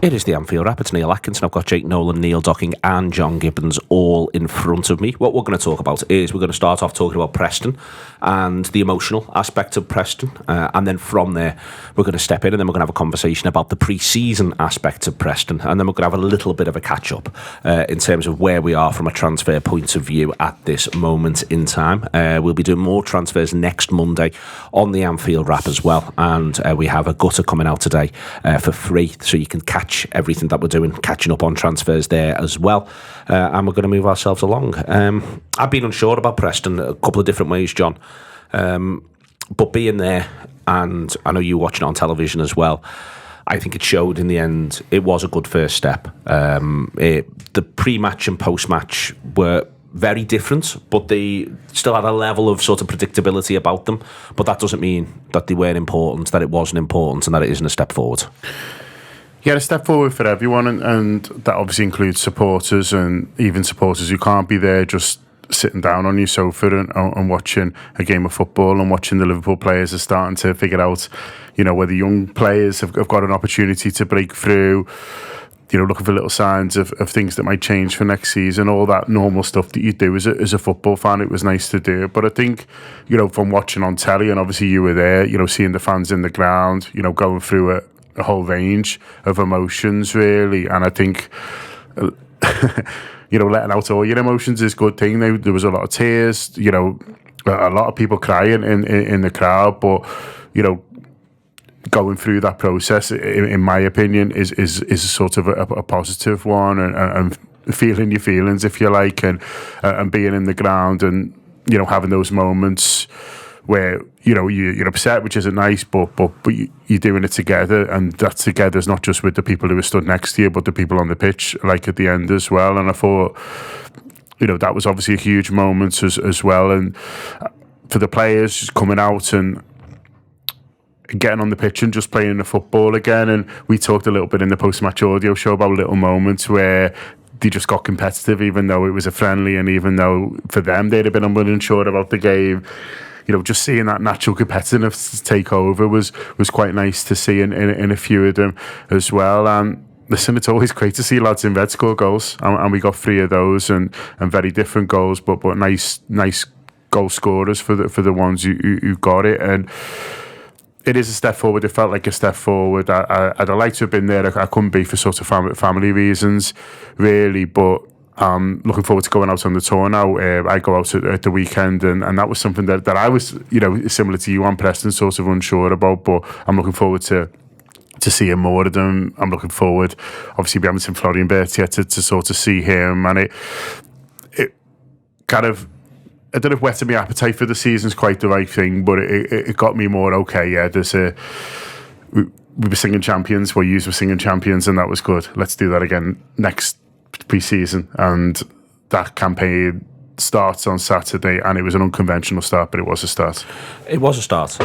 It is the Anfield Wrap. It's Neil Atkinson. I've got Jake Nolan, Neil Docking and John Gibbons all in front of me. What we're going to talk about is we're going to start off talking about Preston and the emotional aspect of Preston. And then from there, we're going to step in and then we're going to have a conversation about the pre-season aspect of Preston. And then we're going to have a little bit of a catch-up in terms of where we are from a transfer point of view at this moment in time. We'll be doing more transfers next Monday on the Anfield Wrap as well. And we have a gutter coming out today for free, so you can catch everything that we're doing, catching up on transfers there as well, and we're going to move ourselves along. I've been unsure about Preston a couple of different ways, John, but being there, and I know you watching it on television as well, I think it showed in the end it was a good first step. The pre-match and post-match were very different, but they still had a level of sort of predictability about them, but that doesn't mean that they weren't important, that it wasn't important, and that it isn't a step forward. Yeah, a step forward for everyone, and that obviously includes supporters, and even supporters who can't be there just sitting down on your sofa and watching a game of football and watching the Liverpool players are starting to figure out, you know, whether young players have got an opportunity to break through, you know, looking for little signs of things that might change for next season, all that normal stuff that you do as a football fan. It was nice to do. But I think, you know, from watching on telly, and obviously you were there, you know, seeing the fans in the ground, you know, going through a whole range of emotions, really. And I think, you know, letting out all your emotions is a good thing. There was a lot of tears, you know, a lot of people crying in the crowd, but, you know, going through that process, in my opinion, is sort of a positive one, and feeling your feelings, if you like, and being in the ground, and, you know, having those moments where, you know, you're upset, which isn't nice, but you're doing it together, and that together is not just with the people who are stood next to you, but the people on the pitch, like at the end as well. And I thought, you know, that was obviously a huge moment as well. And for the players just coming out and getting on the pitch and just playing the football again. And we talked a little bit in the post-match audio show about little moments where they just got competitive, even though it was a friendly, and even though for them they'd have been unsure about the game. You know, just seeing that natural competitiveness take over was quite nice to see in a few of them as well. And listen, it's always great to see lads in red score goals, and we got 3 of those, and very different goals, but nice goal scorers for the ones who got it. And it is a step forward. It felt like a step forward. I'd like to have been there. I couldn't be for sort of family reasons, really, but looking forward to going out on the tour now. I go out at the weekend, and that was something that I was, you know, similar to you and Preston, sort of unsure about, but I'm looking forward to seeing more of them. I'm looking forward, obviously we haven't seen Florian Wirtz yet, to sort of see him, and it kind of, I don't know if whetting my appetite for the season's quite the right thing, but it got me more, okay, yeah, we were singing champions, well, you were singing champions, and that was good. Let's do that again next pre-season. And that campaign starts on Saturday, and it was an unconventional start, but it was a start. It was a start.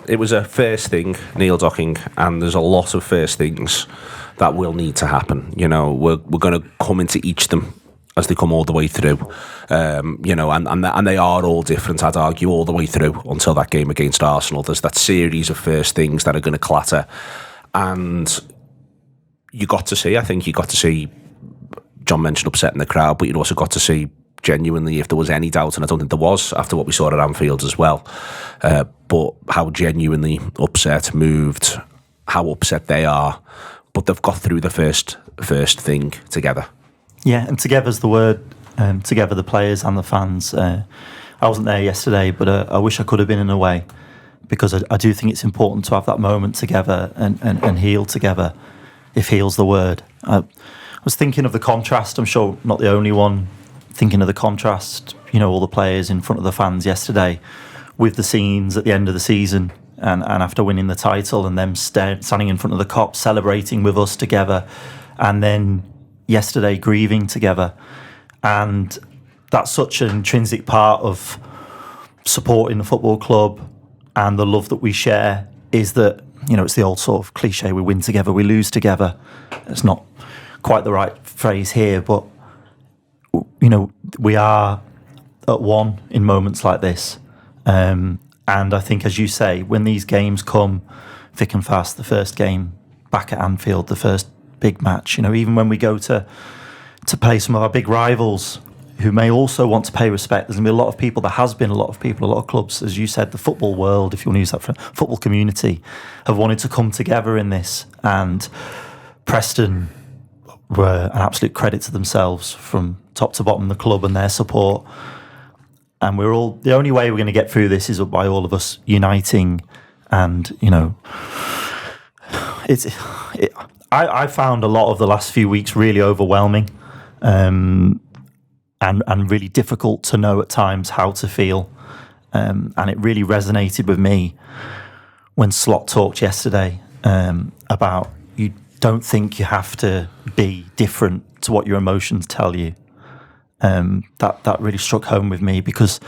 It was a first thing, Neil Docking, and there's a lot of first things that will need to happen. You know, we're going to come into each of them as they come all the way through, you know, and they are all different, I'd argue, all the way through until that game against Arsenal. There's that series of first things that are going to clatter, and I think you got to see, John mentioned upsetting the crowd, but you also got to see genuinely if there was any doubt, and I don't think there was after what we saw at Anfield as well, but how genuinely upset, moved, how upset they are, but they've got through the first thing together. Yeah, and together's the word. Together, the players and the fans. I wasn't there yesterday, but I wish I could have been in a way, because I do think it's important to have that moment together and heal together, if heal's the word. I was thinking of the contrast. I'm sure not the only one thinking of the contrast. You know, all the players in front of the fans yesterday, with the scenes at the end of the season and after winning the title, and them standing in front of the Kop celebrating with us together, and then yesterday grieving together. And that's such an intrinsic part of supporting the football club and the love that we share, is that, you know, it's the old sort of cliche, we win together, we lose together. It's not quite the right phrase here, but, you know, we are at one in moments like this. And I think, as you say, when these games come thick and fast, the first game back at Anfield, the first big match. You know, even when we go to play some of our big rivals who may also want to pay respect, there's going to be a lot of people, there has been a lot of people, a lot of clubs, as you said, the football world, if you want to use that for football community, have wanted to come together in this. And Preston were an absolute credit to themselves from top to bottom, the club and their support. And we're all, the only way we're going to get through this is by all of us uniting. And, you know, I found a lot of the last few weeks really overwhelming, and really difficult to know at times how to feel. And it really resonated with me when Slot talked yesterday about you don't think you have to be different to what your emotions tell you. That really struck home with me, because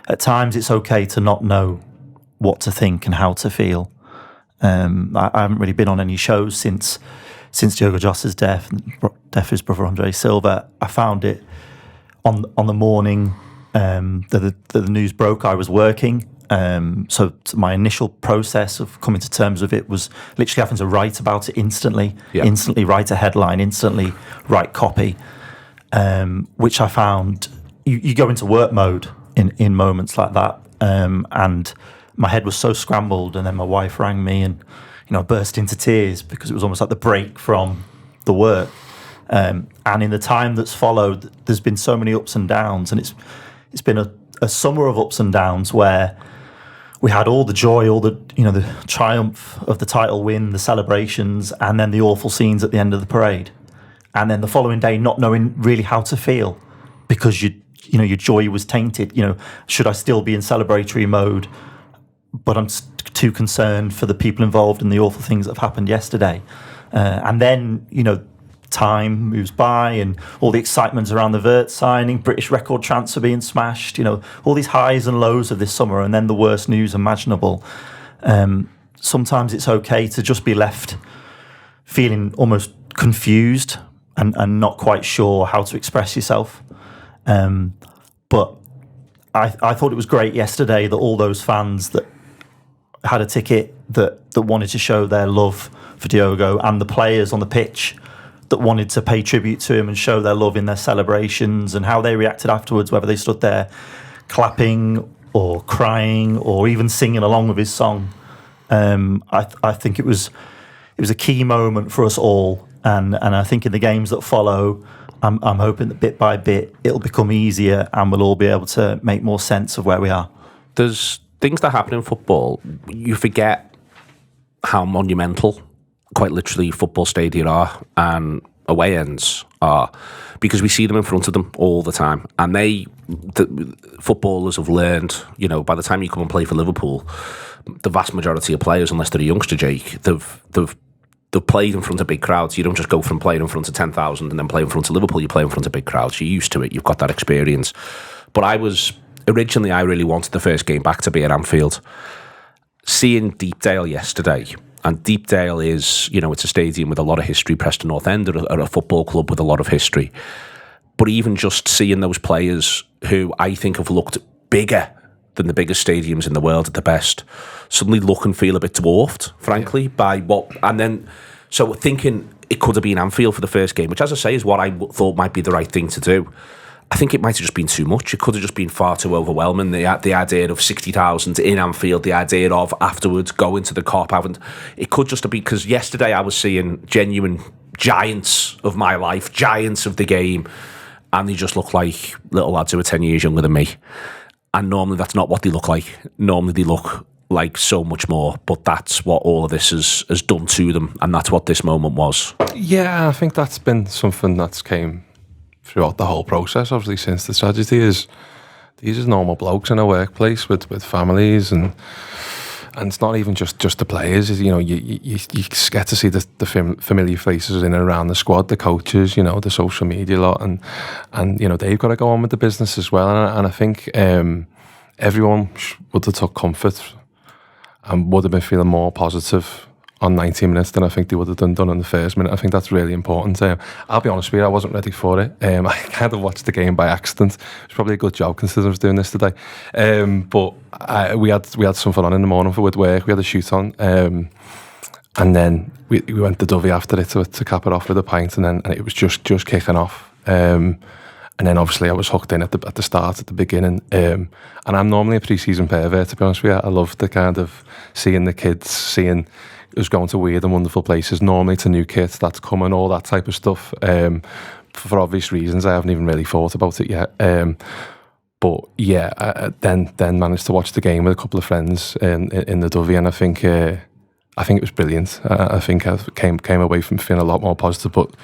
at times it's okay to not know what to think and how to feel. I haven't really been on any shows since Diogo Jota's death of his brother Andre Silva. I found it on the morning that the news broke. I was working, so my initial process of coming to terms with it was literally having to write about it instantly, instantly write a headline, instantly write copy, which I found you go into work mode in moments like that, and my head was so scrambled. And then my wife rang me, and I burst into tears because it was almost like the break from the work. And in the time that's followed, there's been so many ups and downs, and it's been a summer of ups and downs where we had all the joy, all the the triumph of the title win, the celebrations, and then the awful scenes at the end of the parade, and then the following day not knowing really how to feel because your joy was tainted. Should I still be in celebratory mode? But I'm too concerned for the people involved in the awful things that have happened yesterday, and then time moves by and all the excitement around the Vert signing, British record transfer being smashed, all these highs and lows of this summer, and then the worst news imaginable. Sometimes it's okay to just be left feeling almost confused and not quite sure how to express yourself. But I thought it was great yesterday that all those fans that had a ticket that wanted to show their love for Diogo, and the players on the pitch that wanted to pay tribute to him and show their love in their celebrations, and how they reacted afterwards, whether they stood there clapping or crying or even singing along with his song. I think it was a key moment for us all, and I think in the games that follow, I'm hoping that bit by bit it'll become easier and we'll all be able to make more sense of where we are. There's things that happen in football, you forget how monumental, quite literally, football stadia are and away ends are, because we see them in front of them all the time. And the footballers have learned, by the time you come and play for Liverpool, the vast majority of players, unless they're a youngster, Jake, they've played in front of big crowds. You don't just go from playing in front of 10,000 and then play in front of Liverpool. You play in front of big crowds. You're used to it. You've got that experience. But I really wanted the first game back to be at Anfield. Seeing Deepdale yesterday, and Deepdale is, it's a stadium with a lot of history. Preston North End are a football club with a lot of history. But even just seeing those players who I think have looked bigger than the biggest stadiums in the world at the best, suddenly look and feel a bit dwarfed, frankly, by what... And then, so thinking it could have been Anfield for the first game, which, as I say, is what I thought might be the right thing to do. I think it might have just been too much. It could have just been far too overwhelming. The idea of 60,000 in Anfield, the idea of afterwards going to the Kop, it could just have been, because yesterday I was seeing genuine giants of my life, giants of the game, and they just look like little lads who are 10 years younger than me. And normally that's not what they look like. Normally they look like so much more, but that's what all of this has done to them, and that's what this moment was. Yeah, I think that's been something that's came throughout the whole process, obviously, since the tragedy. Is these are normal blokes in a workplace with families, and it's not even just the players. You get to see the familiar faces in and around the squad, the coaches, the social media lot, and they've got to go on with the business as well. And I think everyone would have took comfort and would have been feeling more positive on 90 minutes than I think they would have done in the first minute. I think that's really important. I'll be honest with you, I wasn't ready for it. I kind of watched the game by accident. It's probably a good job considering I was doing this today. But we had something on in the morning with work. We had a shoot on. And then we went to Dovey after it to cap it off with a pint, and it was just kicking off. And then obviously I was hooked in at the start, at the beginning. And I'm normally a pre-season pervert, to be honest with you. I love the kind of seeing the kids, seeing us going to weird and wonderful places. Normally it's a new kit that's coming, all that type of stuff. For obvious reasons, I haven't even really thought about it yet. But yeah, I then managed to watch the game with a couple of friends in the Dovey, and I think it was brilliant. I think I came away from feeling a lot more positive, but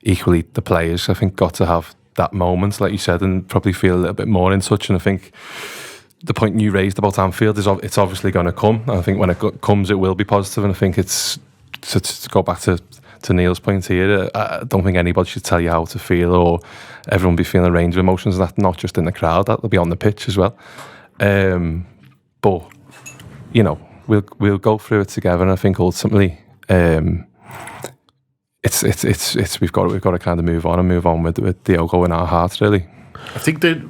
equally the players, I think, got to have that moment, like you said, and probably feel a little bit more in touch. And I think the point you raised about Anfield is it's obviously going to come. I think when it comes, it will be positive. And I think it's to go back to Neil's point here. I don't think anybody should tell you how to feel, or everyone be feeling a range of emotions. That not just in the crowd, that'll be on the pitch as well. But you know, we'll go through it together. And I think ultimately, it's we've got to kind of move on with Diogo in our hearts, really. I think that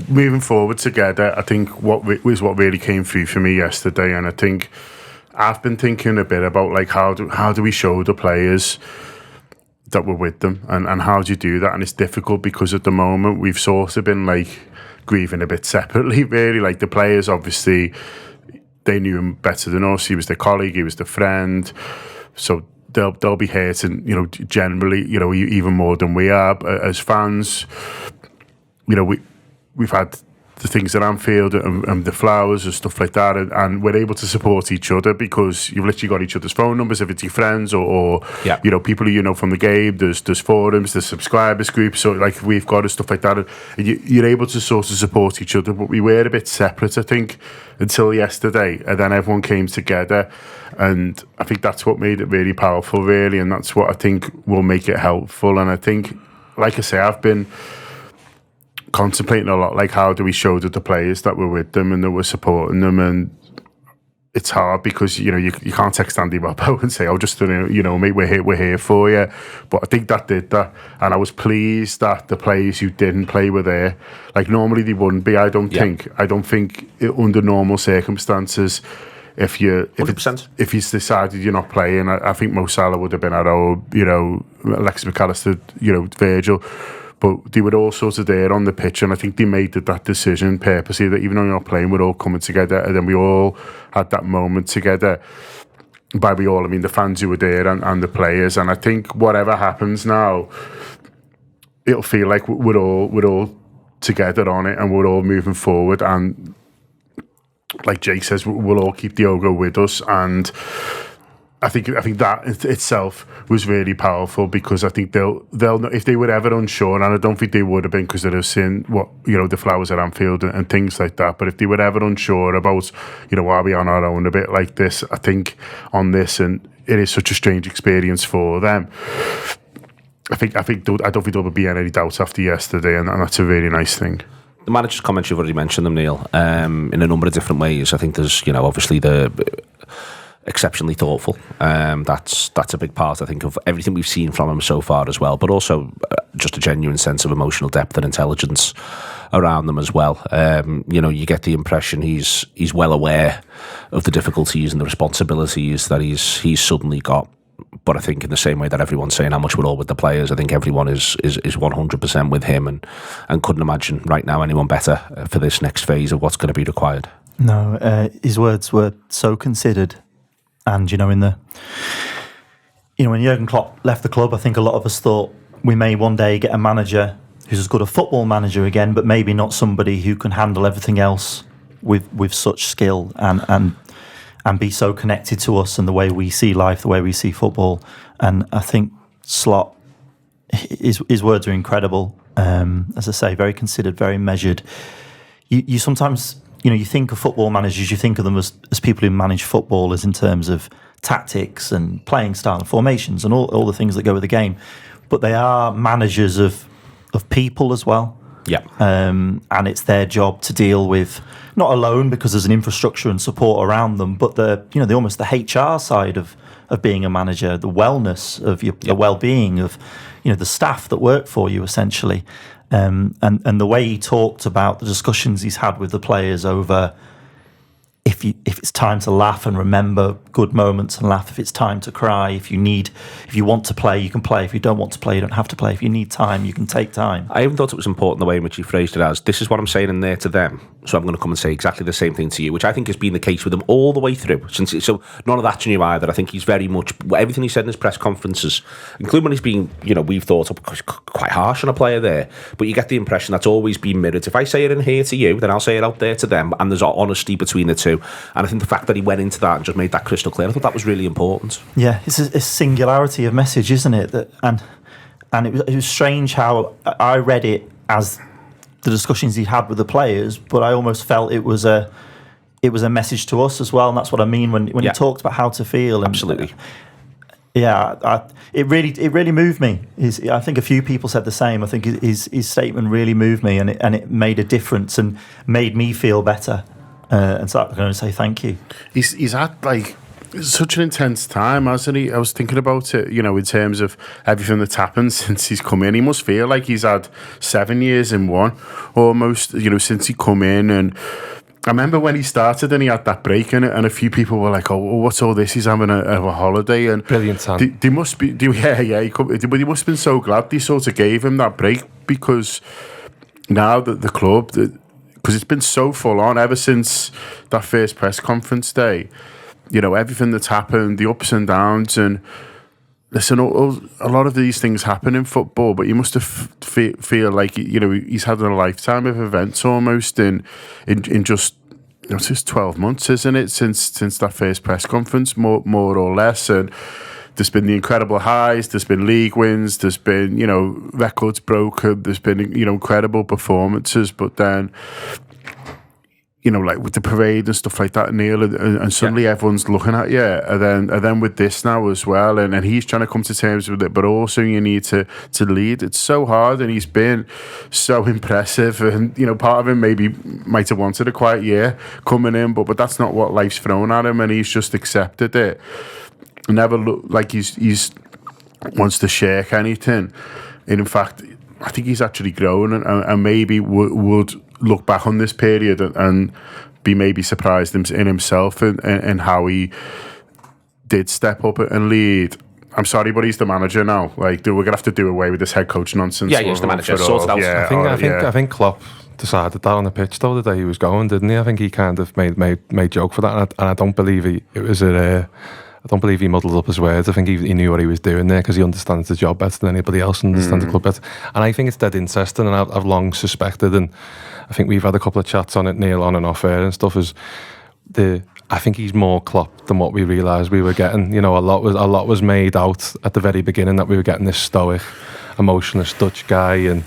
moving forward together, I think what really came through for me yesterday, and I think I've been thinking a bit about like how do we show the players that we're with them, and how do you do that? And it's difficult because at the moment we've sort of been like grieving a bit separately, really. Like the players, obviously, they knew him better than us. He was their colleague, he was their friend, so they'll be hurting, you know, generally, you know, even more than we are. As fans, you know, we've had the things at Anfield and the flowers and stuff like that, and we're able to support each other because you've literally got each other's phone numbers if it's your friends or you know, people who you know from the game. There's forums, there's subscribers groups, so like we've got and stuff like that, and you're able to sort of support each other. But we were a bit separate, I think, until yesterday, and then everyone came together, and I think that's what made it really powerful, really, and that's what I think will make it helpful. And I think, like I say, I've been contemplating a lot, like how do we show to the players that we're with them and that we're supporting them. And it's hard because, you know, you can't text Andy Robbo and say, oh, just, you know, mate, we're here for you. But I think that did that, and I was pleased that the players who didn't play were there. Like normally they wouldn't be, I don't think under normal circumstances, if you decided you're not playing, I think Mo Salah would have been at home, you know, Alexis McAllister, you know, Virgil. But they were all sort of there on the pitch, and I think they made that decision purposely, that even though you're not playing, we're all coming together, and then we all had that moment together. By we all, I mean the fans who were there and the players. And I think whatever happens now, it'll feel like we're all together on it, and we're all moving forward. And like Jake says, we'll all keep Diogo with us. And I think that itself was really powerful, because I think they'll know if they were ever unsure, and I don't think they would have been, because they'd have seen what, you know, the flowers at Anfield and things like that. But if they were ever unsure about, you know, are we on our own a bit like this, I think on this, and it is such a strange experience for them, I don't think there will be any doubt after yesterday, and that's a really nice thing. The manager's comments, you've already mentioned them, Neil, in a number of different ways. I think there's, you know, obviously the exceptionally thoughtful. That's a big part, I think, of everything we've seen from him so far as well, but also just a genuine sense of emotional depth and intelligence around them as well. You know, you get the impression he's well aware of the difficulties and the responsibilities that he's suddenly got. But I think in the same way that everyone's saying how much we're all with the players, I think everyone is 100% with him, and couldn't imagine right now anyone better for this next phase of what's going to be required. No, his words were so considered. And, you know, when Jurgen Klopp left the club, I think a lot of us thought we may one day get a manager who's as good a football manager again, but maybe not somebody who can handle everything else with such skill and be so connected to us and the way we see life, the way we see football. And I think Slot, his words are incredible. As I say, very considered, very measured. You sometimes, you know, you think of football managers, you think of them as people who manage footballers in terms of tactics and playing style and formations and all the things that go with the game. But they are managers of people as well. Yeah. And it's their job to deal with, not alone because there's an infrastructure and support around them, but the almost the HR side of being a manager, the wellness of the well-being of, you know, the staff that work for you essentially. And the way he talked about the discussions he's had with the players over if it's time to laugh and remember good moments and laugh, if it's time to cry, if you want to play, you can play. If you don't want to play, you don't have to play. If you need time, you can take time. I even thought it was important the way in which he phrased it as, this is what I'm saying in there to them, so I'm going to come and say exactly the same thing to you, which I think has been the case with him all the way through. So none of that's new either. I think he's very much, everything he said in his press conferences, including when he's been, we've thought up quite harsh on a player there, but you get the impression that's always been mirrored. If I say it in here to you, then I'll say it out there to them, and there's honesty between the two. And I think the fact that he went into that and just made that crystal clear, I thought that was really important. Yeah, it's a singularity of message, isn't it? And it was strange how I read it as the discussions he had with the players, but I almost felt it was a message to us as well, and that's what I mean when he talked about how to feel. And, absolutely. It really moved me. I think a few people said the same. I think his statement really moved me, and it made a difference and made me feel better. And so I'm going to say thank you. He's had such an intense time, hasn't he? I was thinking about it, in terms of everything that's happened since he's come in. He must feel like he's had 7 years in one, almost, since he come in. And I remember when he started and he had that break in it, and a few people were like, "Oh, what's all this? He's having a holiday." And brilliant time. They must be, but he must have been so glad they sort of gave him that break, because now that the club, because it's been so full on ever since that first press conference day. Everything that's happened, the ups and downs, and listen, a lot of these things happen in football, but you must have feel like he's had a lifetime of events almost in just it's just 12 months, isn't it, since that first press conference, more or less. And there's been the incredible highs, there's been league wins, there's been records broken, there's been incredible performances, but then like with the parade and stuff like that, Neil, and suddenly everyone's looking at you, and then with this now as well, and he's trying to come to terms with it, but also you need to lead. It's so hard, and he's been so impressive, and part of him maybe might have wanted a quiet year coming in, but that's not what life's thrown at him, and he's just accepted it. Never looked like he's wants to shirk anything, and in fact, I think he's actually grown, and maybe would look back on this period and be maybe surprised in himself and how he did step up and lead. I'm sorry, but he's the manager now. Like, we're gonna have to do away with this head coach nonsense. Yeah, he's the manager. Sort it out. Yeah, I think Klopp decided that on the pitch though the day he was going, didn't he? I think he kind of made joke for that, and I don't believe I don't believe he muddled up his words. I think he knew what he was doing there, because he understands the job better than anybody else and understands the club better. And I think it's dead interesting, and I've long suspected, and I think we've had a couple of chats on it, Neil, on and off air and stuff, I think he's more Klopp than what we realised we were getting. A lot was made out at the very beginning that we were getting this stoic, emotionless Dutch guy, and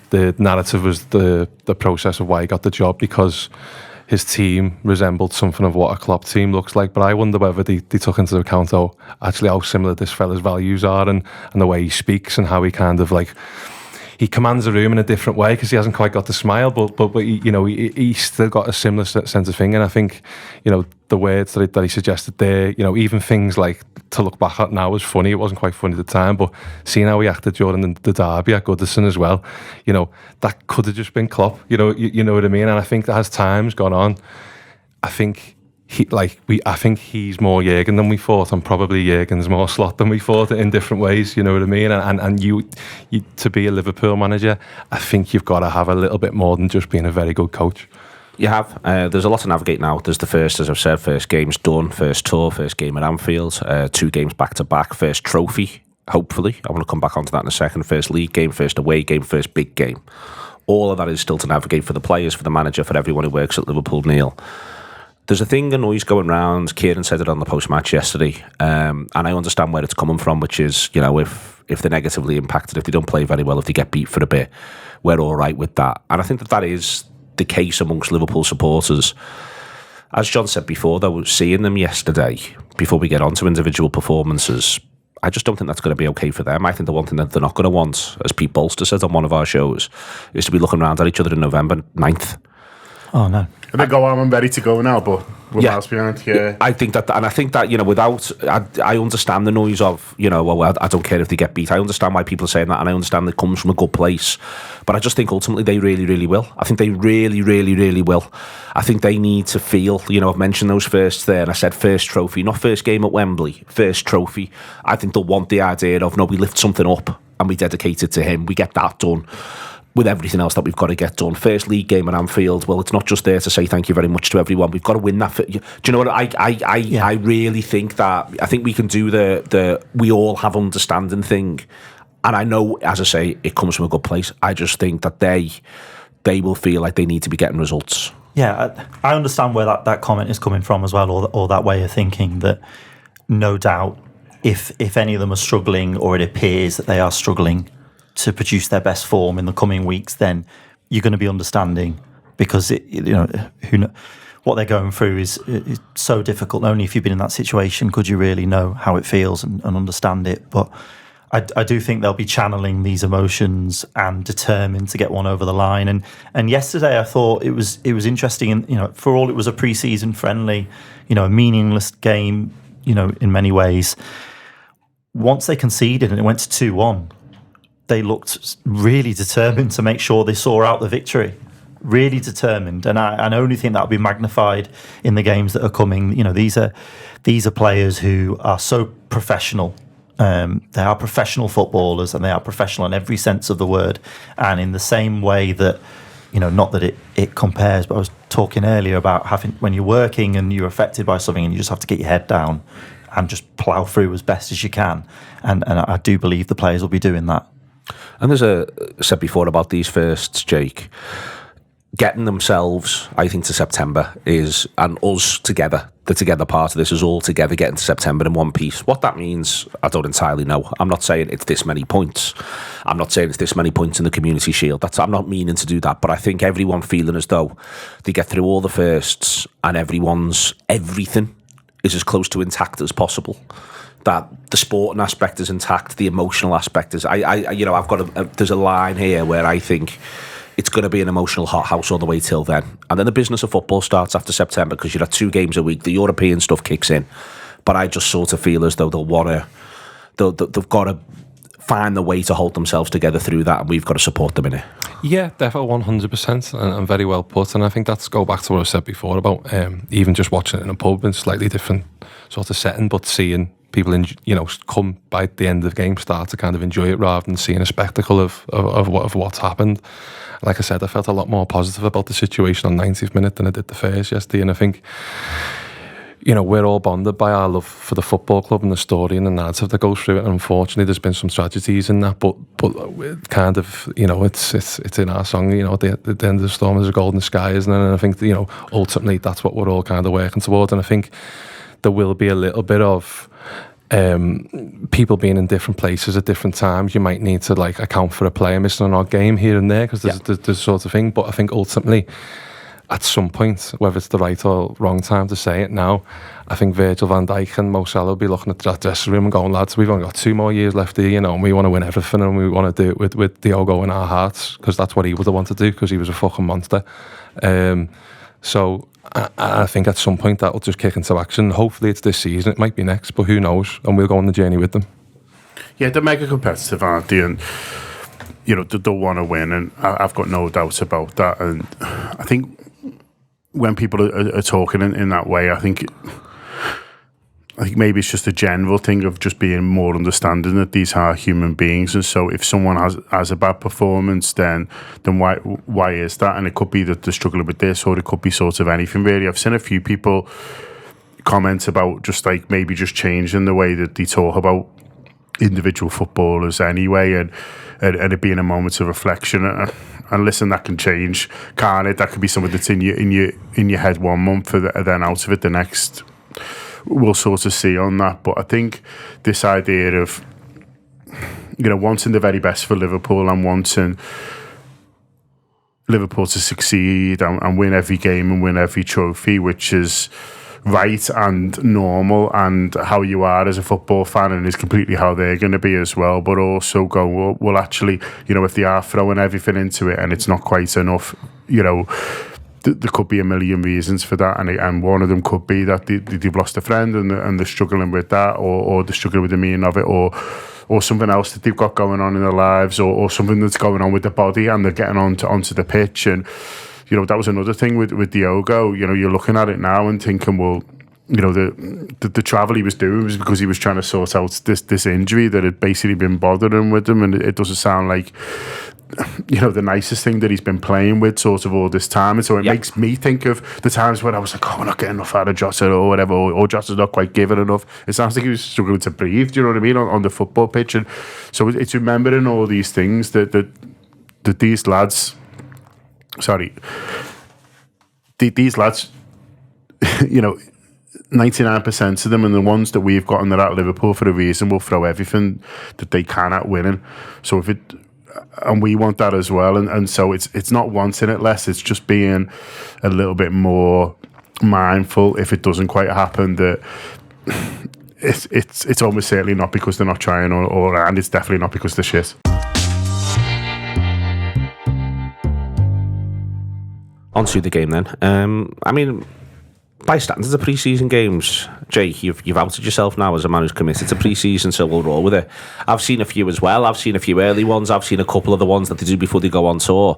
the narrative was the process of why he got the job, because his team resembled something of what a Klopp team looks like. But I wonder whether they took into account how similar this fella's values are, and the way he speaks, and how he kind of he commands a room in a different way, because he hasn't quite got the smile, but he's still got a similar sense of thing. And I think the words that he suggested there, even things like, to look back at now was funny. It wasn't quite funny at the time, but seeing how he acted during the derby at Goodison as well, that could have just been Klopp. You know what I mean? And I think that as time's gone on, I think he's more Jurgen than we thought, and probably Jurgen's more Slot than we thought, in different ways. You know what I mean? And you to be a Liverpool manager, I think you've got to have a little bit more than just being a very good coach. You have. There's a lot to navigate now. There's the first, as I've said, first game's done, first tour, first game at Anfield, 2 games back to back, first trophy, hopefully. I want to come back onto that in a second. First league game, first away game, first big game. All of that is still to navigate for the players, for the manager, for everyone who works at Liverpool, Neil. There's a thing, a noise going round. Kieran said it on the post-match yesterday, and I understand where it's coming from, which is, if they're negatively impacted, if they don't play very well, if they get beat for a bit, we're all right with that. And I think that is the case amongst Liverpool supporters. As John said before, though, seeing them yesterday, before we get on to individual performances, I just don't think that's going to be okay for them. I think the one thing that they're not going to want, as Pete Bolster said on one of our shows, is to be looking around at each other in November 9th. Oh no. They go, I'm ready to go now, but we're miles behind. Yeah, I think that without, I understand the noise of, well, I don't care if they get beat. I understand why people are saying that, and I understand it comes from a good place. But I just think ultimately they really, really will. I think they really, really, really will. I think they need to feel, I've mentioned those firsts there, and I said first trophy, not first game at Wembley, first trophy. I think they'll want the idea of, no, we lift something up and we dedicate it to him. We get that done. With everything else that we've got to get done. First league game at Anfield, well, it's not just there to say thank you very much to everyone. We've got to win that. Do you know what? I really think that, I think we can do the we all have understanding thing. And I know, as I say, it comes from a good place. I just think that they will feel like they need to be getting results. Yeah, I understand where that comment is coming from as well, or that way of thinking, that no doubt if any of them are struggling, or it appears that they are struggling to produce their best form in the coming weeks, then you're going to be understanding, because what they're going through is so difficult. Only if you've been in that situation could you really know how it feels and understand it. But I do think they'll be channeling these emotions and determined to get one over the line. And yesterday I thought it was interesting, and for all it was a pre-season friendly, a meaningless game, in many ways. Once they conceded and it went to 2-1. They looked really determined to make sure they saw out the victory. Really determined, and I only think that'll be magnified in the games that are coming. These are players who are so professional. They are professional footballers, and they are professional in every sense of the word. And in the same way that, not that it compares, but I was talking earlier about having, when you're working and you're affected by something, and you just have to get your head down and just plough through as best as you can. And I do believe the players will be doing that. And said before about these firsts, Jake, getting themselves, I think, to September and us together, the together part of this is all together getting to September in one piece. What that means, I don't entirely know. I'm not saying it's this many points. I'm not saying it's this many points in the Community Shield. I'm not meaning to do that, but I think everyone feeling as though they get through all the firsts and everything is as close to intact as possible. That the sporting aspect is intact, the emotional aspect is. I've got there's a line here where I think it's going to be an emotional hothouse all the way till then, and then the business of football starts after September, because you've got 2 games a week. The European stuff kicks in, but I just sort of feel as though they've got to find the way to hold themselves together through that, and we've got to support them in it. Yeah, definitely 100%, and very well put. And I think that's go back to what I said before about even just watching it in a pub in a slightly different sort of setting, but seeing people, come by the end of the game, start to kind of enjoy it rather than seeing a spectacle of what's happened. Like I said, I felt a lot more positive about the situation on 90th minute than I did the first yesterday, and I think, we're all bonded by our love for the football club and the story and the narrative that goes through it. And unfortunately, there's been some tragedies in that, but kind of, it's in our song, the end of the storm is a golden sky, isn't it? And I think, ultimately that's what we're all kind of working towards. And I think there will be a little bit of people being in different places at different times. You might need to account for a player missing an odd game here and there, because there's sort of thing. But I think ultimately, at some point, whether it's the right or wrong time to say it now, I think Virgil van Dijk and Mo Salah will be looking at that dressing room and going, lads, we've only got 2 more years left here, and we want to win everything, and we want to do it with Diogo in our hearts, because that's what he would have wanted to do, because he was a fucking monster. So I think at some point that will just kick into action. Hopefully it's this season, it might be next, but who knows, and we'll go on the journey with them. Yeah, they're mega competitive, aren't they? And they want to win, and I've got no doubt about that. And I think when people are talking in that way, I think maybe it's just a general thing of just being more understanding that these are human beings. And so if someone has a bad performance, then why is that? And it could be that they're struggling with this, or it could be sort of anything really. I've seen a few people comment about just maybe just changing the way that they talk about individual footballers anyway, and it being a moment of reflection. And listen, that can change, can't it? That could be something that's in your head 1 month, and then out of it the next. We'll sort of see on that. But I think this idea of wanting the very best for Liverpool and wanting Liverpool to succeed and win every game and win every trophy, which is right and normal and how you are as a football fan, and is completely how they're going to be as well. But also go, well actually, if they are throwing everything into it and it's not quite enough, there could be a million reasons for that, and one of them could be that they've lost a friend and they're struggling with that, or they're struggling with the meaning of it, or something else that they've got going on in their lives, or something that's going on with the body, and they're getting onto the pitch. And that was another thing with Diogo. You're looking at it now and thinking, well, the travel he was doing was because he was trying to sort out this injury that had basically been bothering with him, and it doesn't sound like the nicest thing that he's been playing with sort of all this time. And so it makes me think of the times when I was like, we're not getting enough out of Jota or whatever, or Jota's not quite giving enough. It sounds like he was struggling to breathe, do you know what I mean, on the football pitch. And so it's remembering all these things that these lads, these lads, 99% of them, and the ones that we've gotten that at Liverpool for a reason, will throw everything that they can at winning. So and we want that as well, and so it's not wanting it less, it's just being a little bit more mindful if it doesn't quite happen, that it's almost certainly not because they're not trying, and it's definitely not because they're shit. Onto the game then. By standards of pre-season games, Jake, you've outed yourself now as a man who's committed to pre-season, so we'll roll with it. I've seen a few as well. I've seen a few early ones. I've seen a couple of the ones that they do before they go on tour.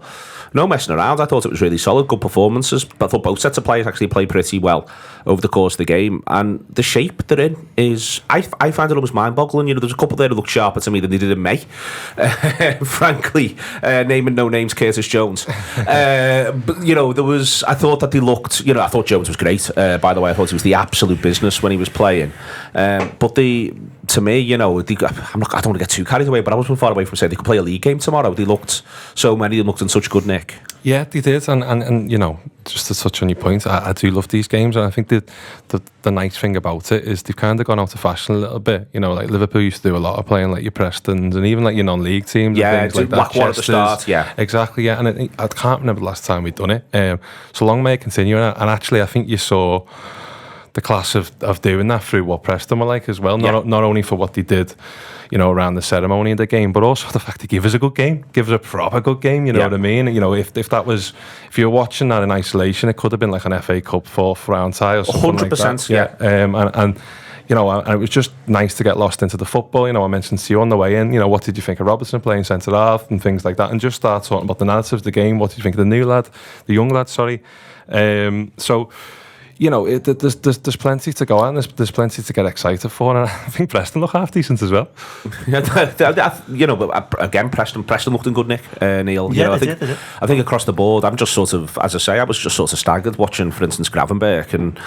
No messing around. I thought it was really solid, good performances. But I thought both sets of players actually played pretty well over the course of the game. And the shape they're in is, I find it almost mind-boggling. There's a couple there that look sharper to me than they did in May. Frankly, naming no names, Curtis Jones. But, there was, I thought that they looked, I thought Jones was great. By the way, I thought he was the absolute business when he was playing. But to me, I don't want to get too carried away, but I wasn't far away from saying they could play a league game tomorrow. So many of them looked in such good nick. Yeah, they did, and just to touch on your point, I do love these games, and I think the nice thing about it is they've kind of gone out of fashion a little bit. Like Liverpool used to do a lot of playing like your Prestons and even like your non-league teams. Yeah, and things like Blackwater at the start. Yeah, exactly. Yeah, and I can't remember the last time we'd done it. So long may it continue, and actually, I think you saw the class of doing that through what Preston were like as well. Not only for what they did, around the ceremony of the game, but also the fact they give us a good game, give us a proper good game. You know what I mean? If you were watching that in isolation, it could have been like an FA Cup 4th round tie or something 100%, like that. Yeah. And it was just nice to get lost into the football. I mentioned to you on the way in, what did you think of Robertson playing centre half and things like that, and just start talking about the narrative of the game. What did you think of the young lad? So. There's plenty to go at, and there's plenty to get excited for, and I think Preston look half decent as well. But again, Preston looked in good nick, Neil. Yeah, they did. I think across the board, I'm just sort of, as I say, I was just sort of staggered watching, for instance, Gravenberch, and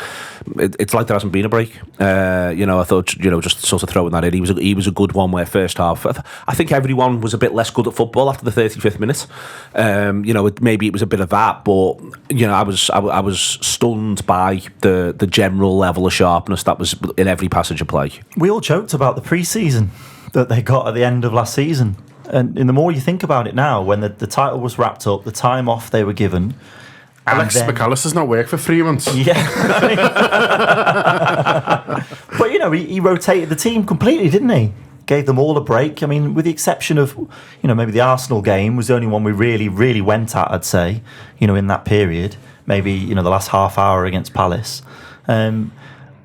it's like there hasn't been a break. I thought, just sort of throwing that in, he was a good one. Where first half, I think everyone was a bit less good at football after the 35th minute. Maybe it was a bit of that, but I was stunned by the general level of sharpness that was in every passage of play. We all joked about the pre-season that they got at the end of last season, and the more you think about it now, when the title was wrapped up, the time off they were given, Alexis McAllister's not worked for 3 months. Yeah. But he rotated the team completely, didn't he? Gave them all a break. With the exception of maybe the Arsenal game was the only one we really, really went at, I'd say, in that period. Maybe the last half hour against Palace.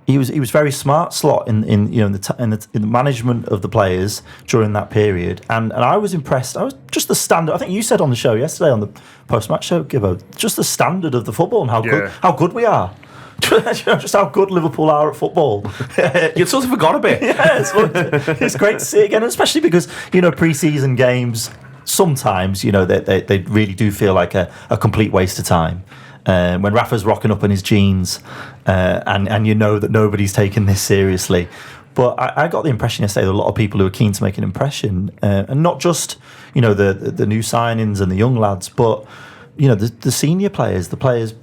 He was very smart, Slot, in the management of the players during that period, and I was impressed. I was just the standard. I think you said on the show yesterday, on the post-match show, Gibbo, just the standard of the football and how good we are. Just how good Liverpool are at football. You'd sort of forgot a bit. Yeah, it's great to see it again, especially because pre-season games sometimes they really do feel like a complete waste of time. When Rafa's rocking up in his jeans, and that nobody's taking this seriously. But I got the impression yesterday that a lot of people who are keen to make an impression, and not just the new signings and the young lads, but the senior players, the players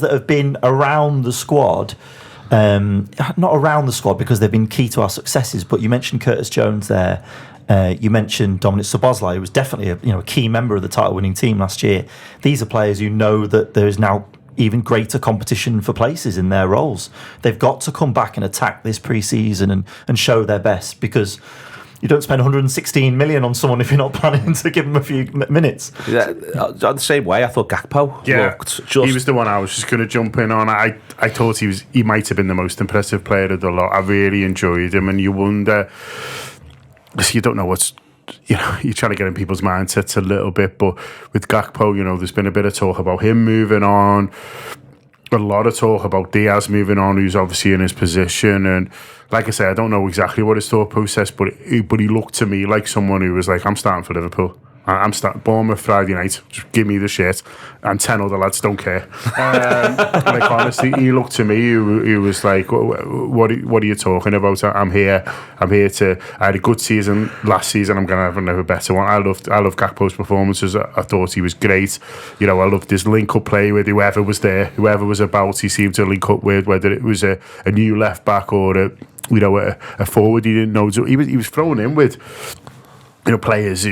that have been around the squad, not around the squad because they've been key to our successes. But you mentioned Curtis Jones there. You mentioned Dominic Szoboszlai, who was definitely a key member of the title-winning team last year. These are players who know that there is now even greater competition for places in their roles. They've got to come back and attack this pre-season and show their best, because you don't spend 116 million on someone if you're not planning to give them a few minutes. Yeah, the same way, I thought Gakpo looked just... He was the one I was just going to jump in on. I thought he might have been the most impressive player of the lot. I really enjoyed him, and you wonder... You don't know what's... You know, you're trying to get in people's mindsets a little bit, but with Gakpo, you know, there's been a bit of talk about him moving on, a lot of talk about Diaz moving on, who's obviously in his position, and like I say, I don't know exactly what his thought process, but he looked to me like someone who was like, I'm starting for Liverpool. I'm starting Bournemouth Friday night. Just give me the shirt, and 10 other lads don't care. Like honestly, he looked to me. He was like, "What are you talking about? I'm here. I had a good season last season. I'm gonna have another better one." I love Gakpo's performances. I thought he was great. You know, I loved his link-up play with whoever was there, whoever was about. He seemed to link up with, whether it was a new left back or a forward. He didn't know. He was thrown in with, you know, players.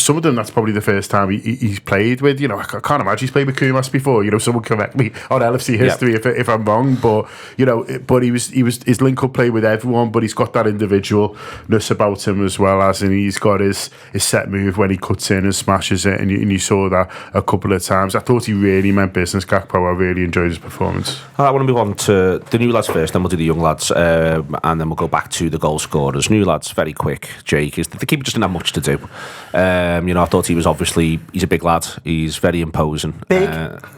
Some of them, that's probably the first time he's played with. You know, I can't imagine he's played with Kumas before. You know, someone correct me on LFC history if I'm wrong. But you know, he was his link-up play with everyone. But he's got that individualness about him as well, as in he's got his set move when he cuts in and smashes it, and you saw that a couple of times. I thought he really meant business, Gakpo. I really enjoyed his performance. I want to move on to the new lads first, then we'll do the young lads, and then we'll go back to the goal scorers. New lads, very quick. Jake, is the keeper just didn't have much to do. You know, I thought he's a big lad. He's very imposing. Big?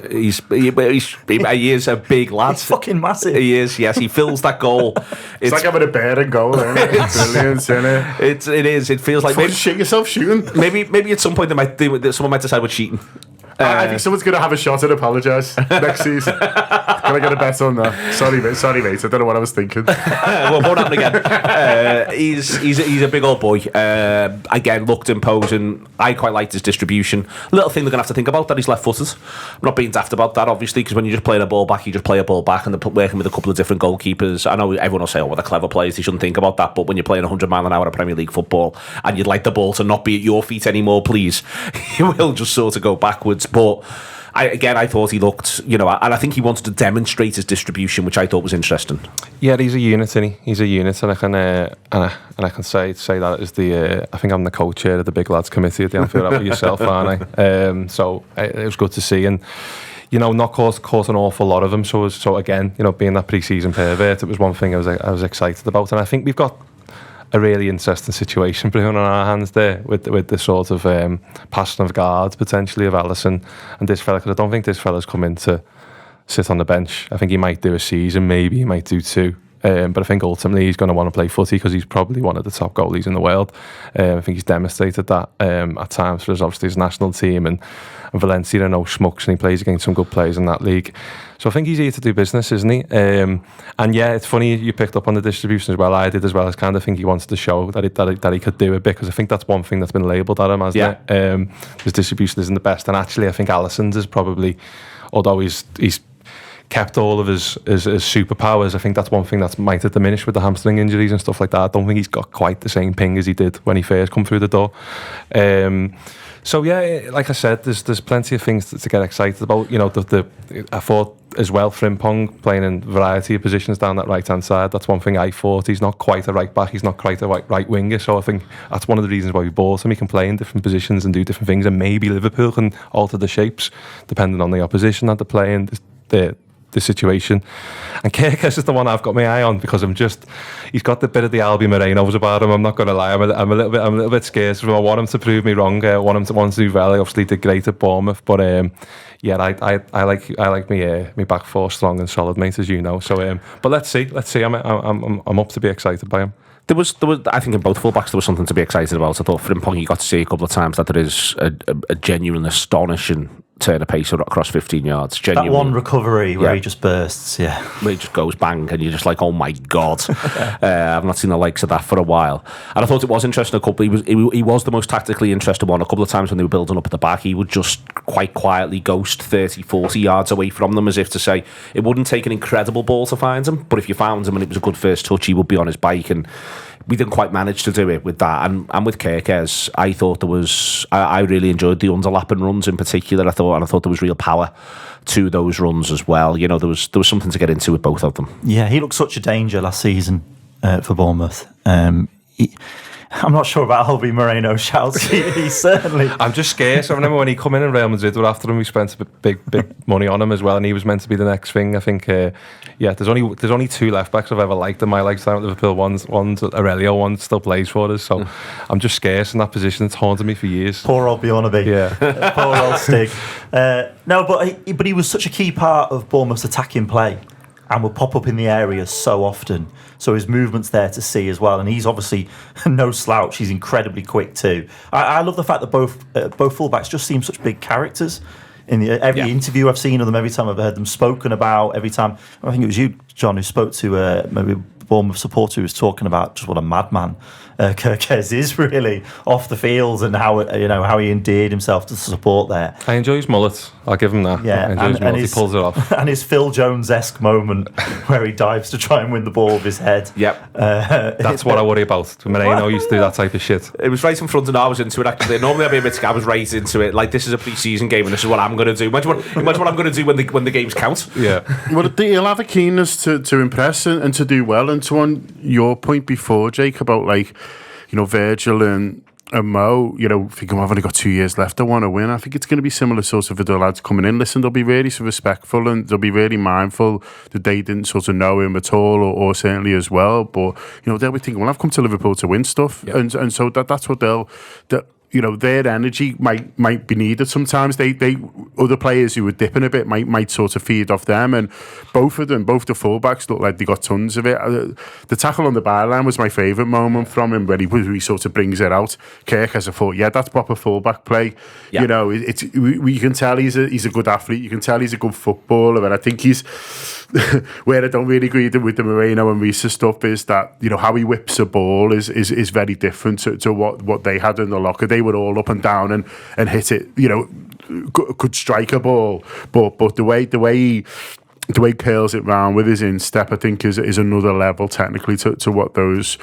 He is a big lad. He's fucking massive. He is, yes. He fills that goal. It's like having a bear in goal, isn't it? It's brilliant, isn't it? It is. It feels like... Maybe shit yourself shooting. Maybe at some point someone might decide we're cheating. I think someone's going to have a shot and apologise next season. Can I get a bet on that? Sorry, mate. I don't know what I was thinking. Well, won't happen again. He's a big old boy. Again, looked imposing. I quite liked his distribution. Little thing they're going to have to think about, that he's left-footed. I'm not being daft about that, obviously, because when you're just playing a ball back, you just play a ball back, and they're working with a couple of different goalkeepers. I know everyone will say, well, they're clever players, they shouldn't think about that, but when you're playing 100 mile an hour of Premier League football, and you'd like the ball to not be at your feet anymore, please, you will just sort of go backwards. But I thought he looked, you know, and I think he wanted to demonstrate his distribution, which I thought was interesting. Yeah, he's a unit, isn't he? He's a unit, and I can say that as the I think I'm the co-chair of the big lads committee at the Anfield Wrap with yourself, Arne. So it was good to see, and you know, not caught an awful lot of them. So again, you know, being that pre-season pervert, it was one thing I was excited about, and I think we've got a really interesting situation brewing on our hands there with the sort of passing of guard potentially of Alisson and this fella, because I don't think this fella's come in to sit on the bench. I think he might do a season, maybe he might do two, but I think ultimately he's going to want to play footy because he's probably one of the top goalies in the world. I think he's demonstrated that at times for his national team, and Valencia are no schmucks, and he plays against some good players in that league. So I think he's here to do business, isn't he? And yeah, it's funny you picked up on the distribution as well. I did as well. I kind of think he wanted to show that he could do it, because I think that's one thing that's been labelled at him, hasn't it? His distribution isn't the best, and actually I think Alisson's is probably, although he's kept all of his superpowers, I think that's one thing that might have diminished with the hamstring injuries and stuff like that. I don't think he's got quite the same ping as he did when he first come through the door. So yeah, like I said, there's plenty of things to get excited about. You know, I thought as well, Frimpong playing in a variety of positions down that right-hand side. That's one thing I thought. He's not quite a right back. He's not quite a right winger. So I think that's one of the reasons why we bought him. He can play in different positions and do different things, and maybe Liverpool can alter the shapes depending on the opposition that they're playing. The situation, and Kirkes is the one I've got my eye on, because he's got the bit of the Albi Morenos about him. I'm not going to lie, I'm a little bit scared of him. I want him to prove me wrong. I want him to do well. He obviously did great at Bournemouth, but yeah, I like me back four strong and solid, mate, as you know. So but let's see. I'm up to be excited by him. There was. I think in both fullbacks there was something to be excited about. I thought Frimpong, you got to see a couple of times that there is a genuine, astonishing turn of pace across 15 yards. Genuinely. That one recovery where he just bursts, where he just goes bang, and you're just like, oh my god. I've not seen the likes of that for a while. And I thought it was interesting. He was the most tactically interested one. A couple of times when they were building up at the back, he would just quite quietly ghost 30-40 yards away from them, as if to say it wouldn't take an incredible ball to find him, but if you found him and it was a good first touch, he would be on his bike. And we didn't quite manage to do it with that. And with Kirkes, I thought there was... I really enjoyed the underlapping runs in particular, I thought there was real power to those runs as well. You know, there was something to get into with both of them. Yeah, he looked such a danger last season for Bournemouth. I'm not sure about Albi Moreno's shouts. He certainly. I'm just scared. So I remember when he come in and Real Madrid were after him, we spent a big money on him as well, and he was meant to be the next thing. I think, there's only 2 left backs I've ever liked in my lifetime at Liverpool. One's Aurelio, one still plays for us. So I'm just scarce in that position. It's haunted me for years. Poor old Bjornaby. Yeah. Poor old Stig. No, but he was such a key part of Bournemouth's attacking play, and would pop up in the area so often. So his movement's there to see as well, and he's obviously no slouch. He's incredibly quick too. I love the fact that both fullbacks just seem such big characters. In every interview I've seen of them, every time I've heard them spoken about, every time I think it was you, John, who spoke to maybe a Bournemouth supporter who was talking about just what a madman Kirkez is really off the field, and how he endeared himself to support there. I enjoy his mullet. I'll give him that. Yeah, I enjoy his mullet. He pulls it off. And his Phil Jones-esque moment where he dives to try and win the ball with his head. Yep. That's what I worry about. Moreno used to do that type of shit. It was right in front, and I was into it. Actually, normally I'd be a bit scared. I was right into it. Like, this is a pre-season game, and this is what I'm going to do. Imagine what I'm going to do when the games count. Yeah. Well, he'll have a keenness to impress and to do well. And to on your point before, Jake, about Virgil and Mo, thinking I've only got 2 years left, I want to win. I think it's going to be similar sort of for the lads coming in. Listen, they'll be really respectful, and they'll be really mindful that they didn't sort of know him at all, or certainly as well. But they'll be thinking, well, I've come to Liverpool to win stuff, and so that's what they'll. Their energy might be needed sometimes. They other players who were dipping a bit might sort of feed off them, and both the fullbacks look like they got tons of it. The tackle on the byline was my favourite moment from him, where he sort of brings it out. Kirk has a thought, that's proper fullback play. Yeah. We can tell he's a good athlete. You can tell he's a good footballer, and I think he's where I don't really agree with the Moreno and Risa stuff is that how he whips a ball is very different to what they had in the locker. They were all up and down and hit it, could strike a ball, but the way he curls it round with his instep, I think is another level technically to what those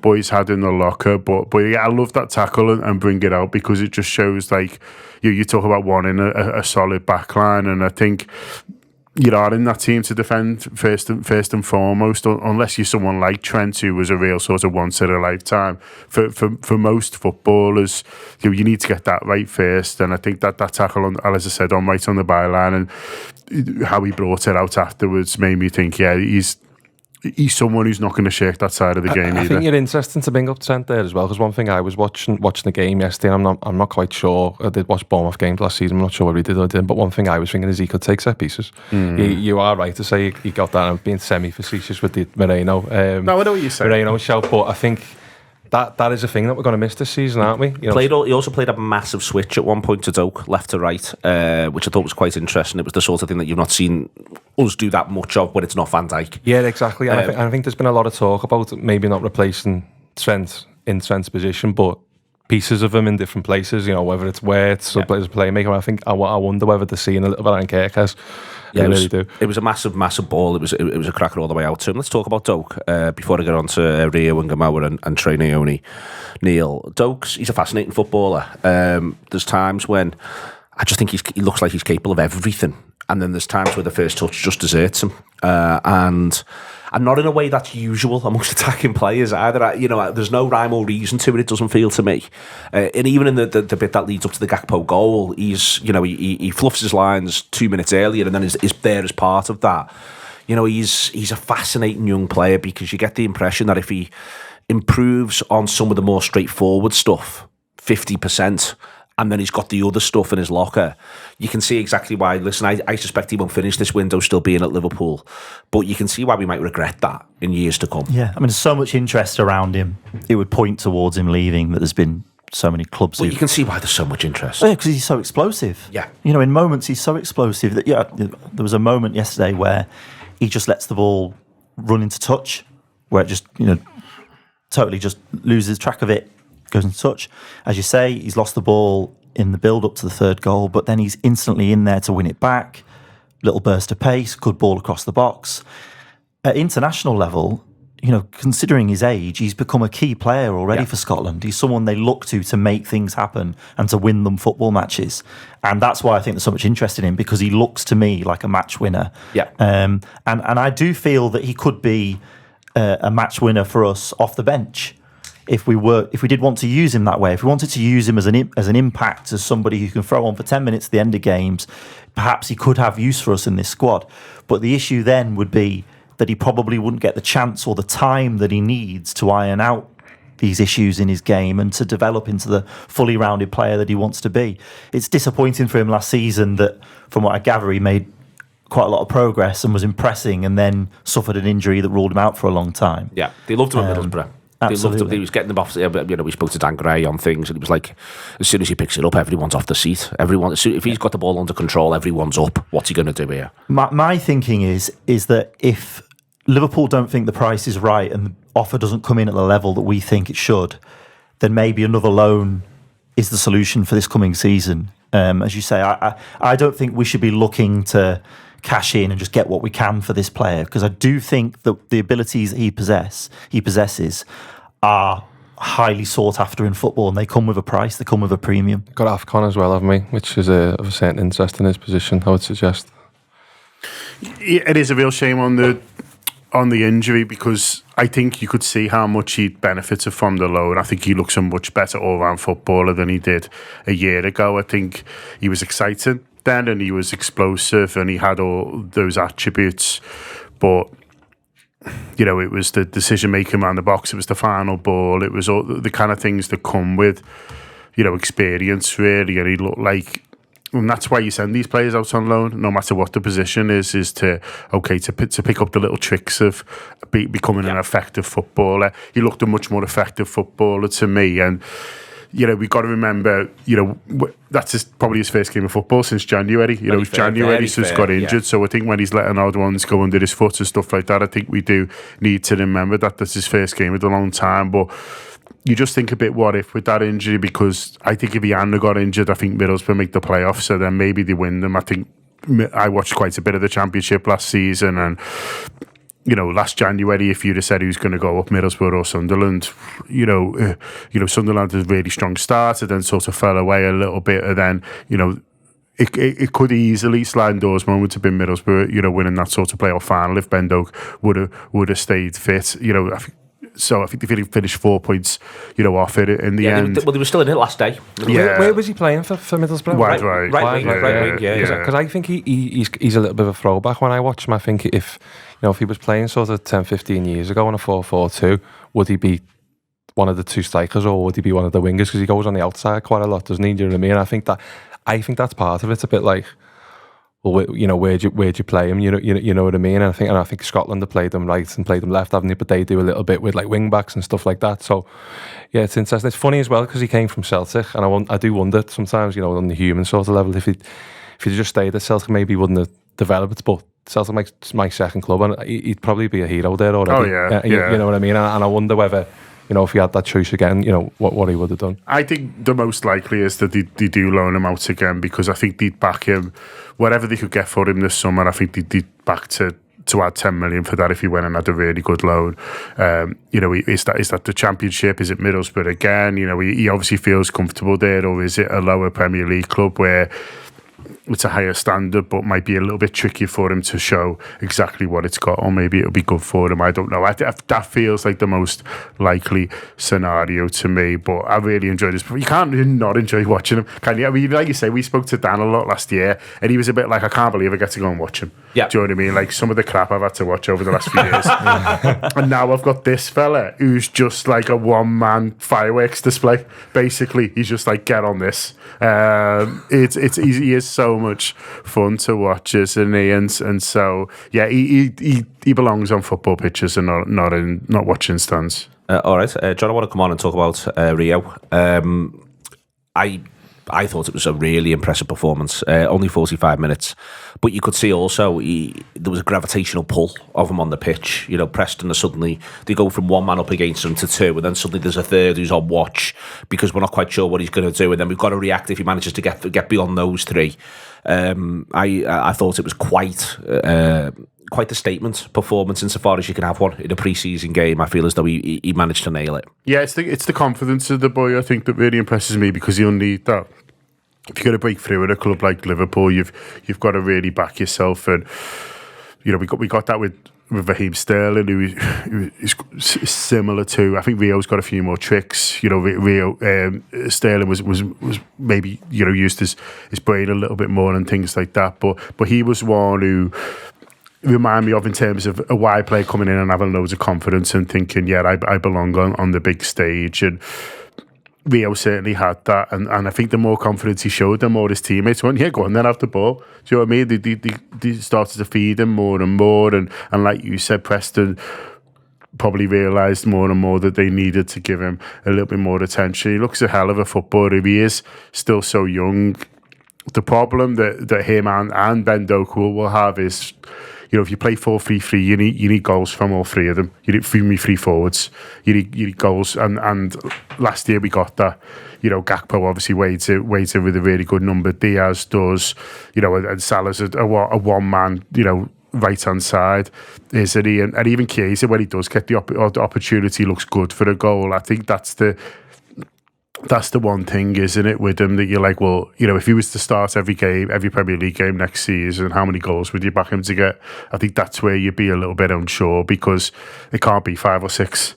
boys had in the locker. But I love that tackle and bring it out, because it just shows, like you talk about wanting a solid backline, and I think you are in that team to defend first and foremost, unless you're someone like Trent, who was a real sort of once in a lifetime. For most footballers, you need to get that right first, and I think that tackle, as I said, right on the byline, and how he brought it out afterwards made me think, he's someone who's not going to shake that side of the game either. I think you're interesting to bring up Trent there as well, because one thing I was watching the game yesterday, and I'm not quite sure. I did watch Bournemouth games last season. I'm not sure whether he did or didn't, but one thing I was thinking is he could take set pieces. You are right to say he got that. I'm being semi-facetious with the Moreno. No, I know what you're saying. Moreno shout, but I think that is a thing that we're going to miss this season, aren't we? He also played a massive switch at one point to Doak, left to right, which I thought was quite interesting. It was the sort of thing that you've not seen us do that much of when it's not Van Dijk. Yeah, exactly. And I think there's been a lot of talk about maybe not replacing Trent in Trent's position, but pieces of him in different places, whether it's Wirtz or as a playmaker. I wonder whether they're seeing a little bit on Kirkes. Yeah, really do. It was a massive ball. It was a cracker all the way out to him. Let's talk about Doak before I get on to Rio and Gamower and Trey Naoni. Neil, he's a fascinating footballer. There's times when I just think he looks like he's capable of everything, and then there's times where the first touch just deserts him, and not in a way that's usual amongst attacking players either. There's no rhyme or reason to it. It doesn't feel to me, and even in the bit that leads up to the Gakpo goal, he fluffs his lines 2 minutes earlier, and then is there as part of that. He's a fascinating young player, because you get the impression that if he improves on some of the more straightforward stuff, 50%. And then he's got the other stuff in his locker. You can see exactly why. Listen, I suspect he won't finish this window still being at Liverpool, but you can see why we might regret that in years to come. Yeah, there's so much interest around him. It would point towards him leaving, that there's been so many clubs. Well, you can see why there's so much interest. Yeah, because he's so explosive. Yeah. In moments he's so explosive that, there was a moment yesterday where he just lets the ball run into touch, where it just, totally just loses track of it, goes into touch. As you say, he's lost the ball in the build-up to the third goal, but then he's instantly in there to win it back. Little burst of pace, good ball across the box. At international level, considering his age, he's become a key player already for Scotland. He's someone they look to make things happen and to win them football matches. And that's why I think there's so much interest in him, because he looks to me like a match winner. Yeah. And I do feel that he could be a match winner for us off the bench. if we did want to use him that way, if we wanted to use him as an impact, as somebody who can throw on for 10 minutes at the end of games, perhaps he could have use for us in this squad. But the issue then would be that he probably wouldn't get the chance or the time that he needs to iron out these issues in his game and to develop into the fully rounded player that he wants to be. It's disappointing for him last season that, from what I gather, he made quite a lot of progress and was impressing, and then suffered an injury that ruled him out for a long time. Yeah, they loved him at Middlesbrough. They loved him. He was getting them off. We spoke to Dan Gray on things, and he was like, as soon as he picks it up, everyone's off the seat. If he's got the ball under control, everyone's up. What's he going to do here? My thinking is that if Liverpool don't think the price is right and the offer doesn't come in at the level that we think it should, then maybe another loan is the solution for this coming season. As you say, I don't think we should be looking to cash in and just get what we can for this player, because I do think that the abilities that he possesses are highly sought after in football, and they come with a price, they come with a premium. Got AFCON as well, haven't we? Which is of a certain interest in his position, I would suggest. It is a real shame on the injury, because I think you could see how much he benefited from the loan. I think he looks a much better all-round footballer than he did a year ago. I think he was exciting then, and he was explosive, and he had all those attributes. But, you know, it was the decision-making around the box, it was the final ball, it was all the kind of things that come with, you know, experience, really. And he looked like... And that's why you send these players out on loan, no matter what the position is to pick up the little tricks of becoming an effective footballer. He looked a much more effective footballer to me, and you know, we've got to remember, you know, that's probably his first game of football since January. You know, it's January, so he's got injured. Yeah. So I think when he's letting odd ones go under his foot and stuff like that, I think we do need to remember that that's his first game in a long time. But you just think a bit, what if with that injury? Because I think if he hadn't got injured, I think Middlesbrough make the playoffs, so then maybe they win them. I think I watched quite a bit of the Championship last season, and you know, last January, if you'd have said he was going to go up Middlesbrough or Sunderland, you know, Sunderland had a really strong start and then sort of fell away a little bit, and then, you know, it could easily, sliding doors moment, have been Middlesbrough, you know, winning that sort of playoff final if Ben Doak would have stayed fit, you know. So I think they finished 4 points, you know, off it in the end. They were still in it last day. Yeah. Where was he playing for Middlesbrough? Right wing, yeah. Because I think he's a little bit of a throwback when I watch him. I think if he was playing sort of 10, 15 years ago in a 4-4-2, would he be one of the two strikers or would he be one of the wingers? Because he goes on the outside quite a lot, doesn't he? Do you know what I mean? I think that's part of it. It's a bit like, well, you know, where'd you play him? You know what I mean? And I think Scotland have played them right and played them left, haven't they? But they do a little bit with like wing backs and stuff like that. So yeah, it's interesting. It's funny as well because he came from Celtic, and I do wonder sometimes, you know, on the human sort of level, if he just stayed at Celtic, maybe he wouldn't have developed. But Celtic makes my second club, and he'd probably be a hero there already. Oh yeah, you know what I mean? And I wonder whether, you know, if he had that choice again, you know, what he would have done. I think the most likely is that they do loan him out again, because I think they'd back him, whatever they could get for him this summer. I think they'd back to add 10 million for that if he went and had a really good loan. You know, is that the Championship? Is it Middlesbrough again? You know, he obviously feels comfortable there, or is it a lower Premier League club where it's a higher standard but might be a little bit tricky for him to show exactly what it's got, or maybe it'll be good for him. I don't know. That feels like the most likely scenario to me, but I really enjoyed this. You can't not enjoy watching him, can you? I mean, like you say, we spoke to Dan a lot last year, and he was a bit like, I can't believe I get to go and watch him. Yeah. Do you know what I mean? Like some of the crap I've had to watch over the last few years. And now I've got this fella who's just like a one-man fireworks display. Basically, he's just like, get on this. He is so much fun to watch, isn't he? And so yeah, he belongs on football pitches and not watching stands. All right, John, I want to come on and talk about Rio. I thought it was a really impressive performance. Only 45 minutes, but you could see also there was a gravitational pull of him on the pitch. You know, Preston are suddenly, they go from one man up against him to two, and then suddenly there's a third who's on watch because we're not quite sure what he's going to do, and then we've got to react if he manages to get beyond those three. I thought it was quite the statement performance insofar as you can have one in a pre-season game. I feel as though he managed to nail it. Yeah, it's the confidence of the boy, I think, that really impresses me, because you'll need that. If you're going to break through at a club like Liverpool, you've got to really back yourself, and you know we got that with Raheem Sterling, who is similar to. I think Rio's got a few more tricks. You know, Sterling was maybe, you know, used his brain a little bit more and things like that. But he was one who remind me of in terms of a wide player coming in and having loads of confidence and thinking, yeah, I belong on the big stage. And Rio certainly had that, and I think the more confidence he showed, the more his teammates went, yeah, go on then, have the ball. Do you know what I mean? They started to feed him more and more, and like you said, Preston probably realised more and more that they needed to give him a little bit more attention. He looks a hell of a footballer. He is still so young. The problem that him and Ben Doku will have is, you know, if you play 4-3-3, you need goals from all three of them. You need three forwards. You need goals, and last year we got that. You know, Gakpo obviously weighs in with a really good number. Diaz does, you know, and Salah's a one man, you know, right hand side, isn't he? And even Chiesa, when he does get the opportunity, looks good for a goal. I think that's the one thing, isn't it, with him, that you're like, well, you know, if he was to start every Premier League game next season, how many goals would you back him to get? I think that's where you'd be a little bit unsure, because it can't be 5 or 6,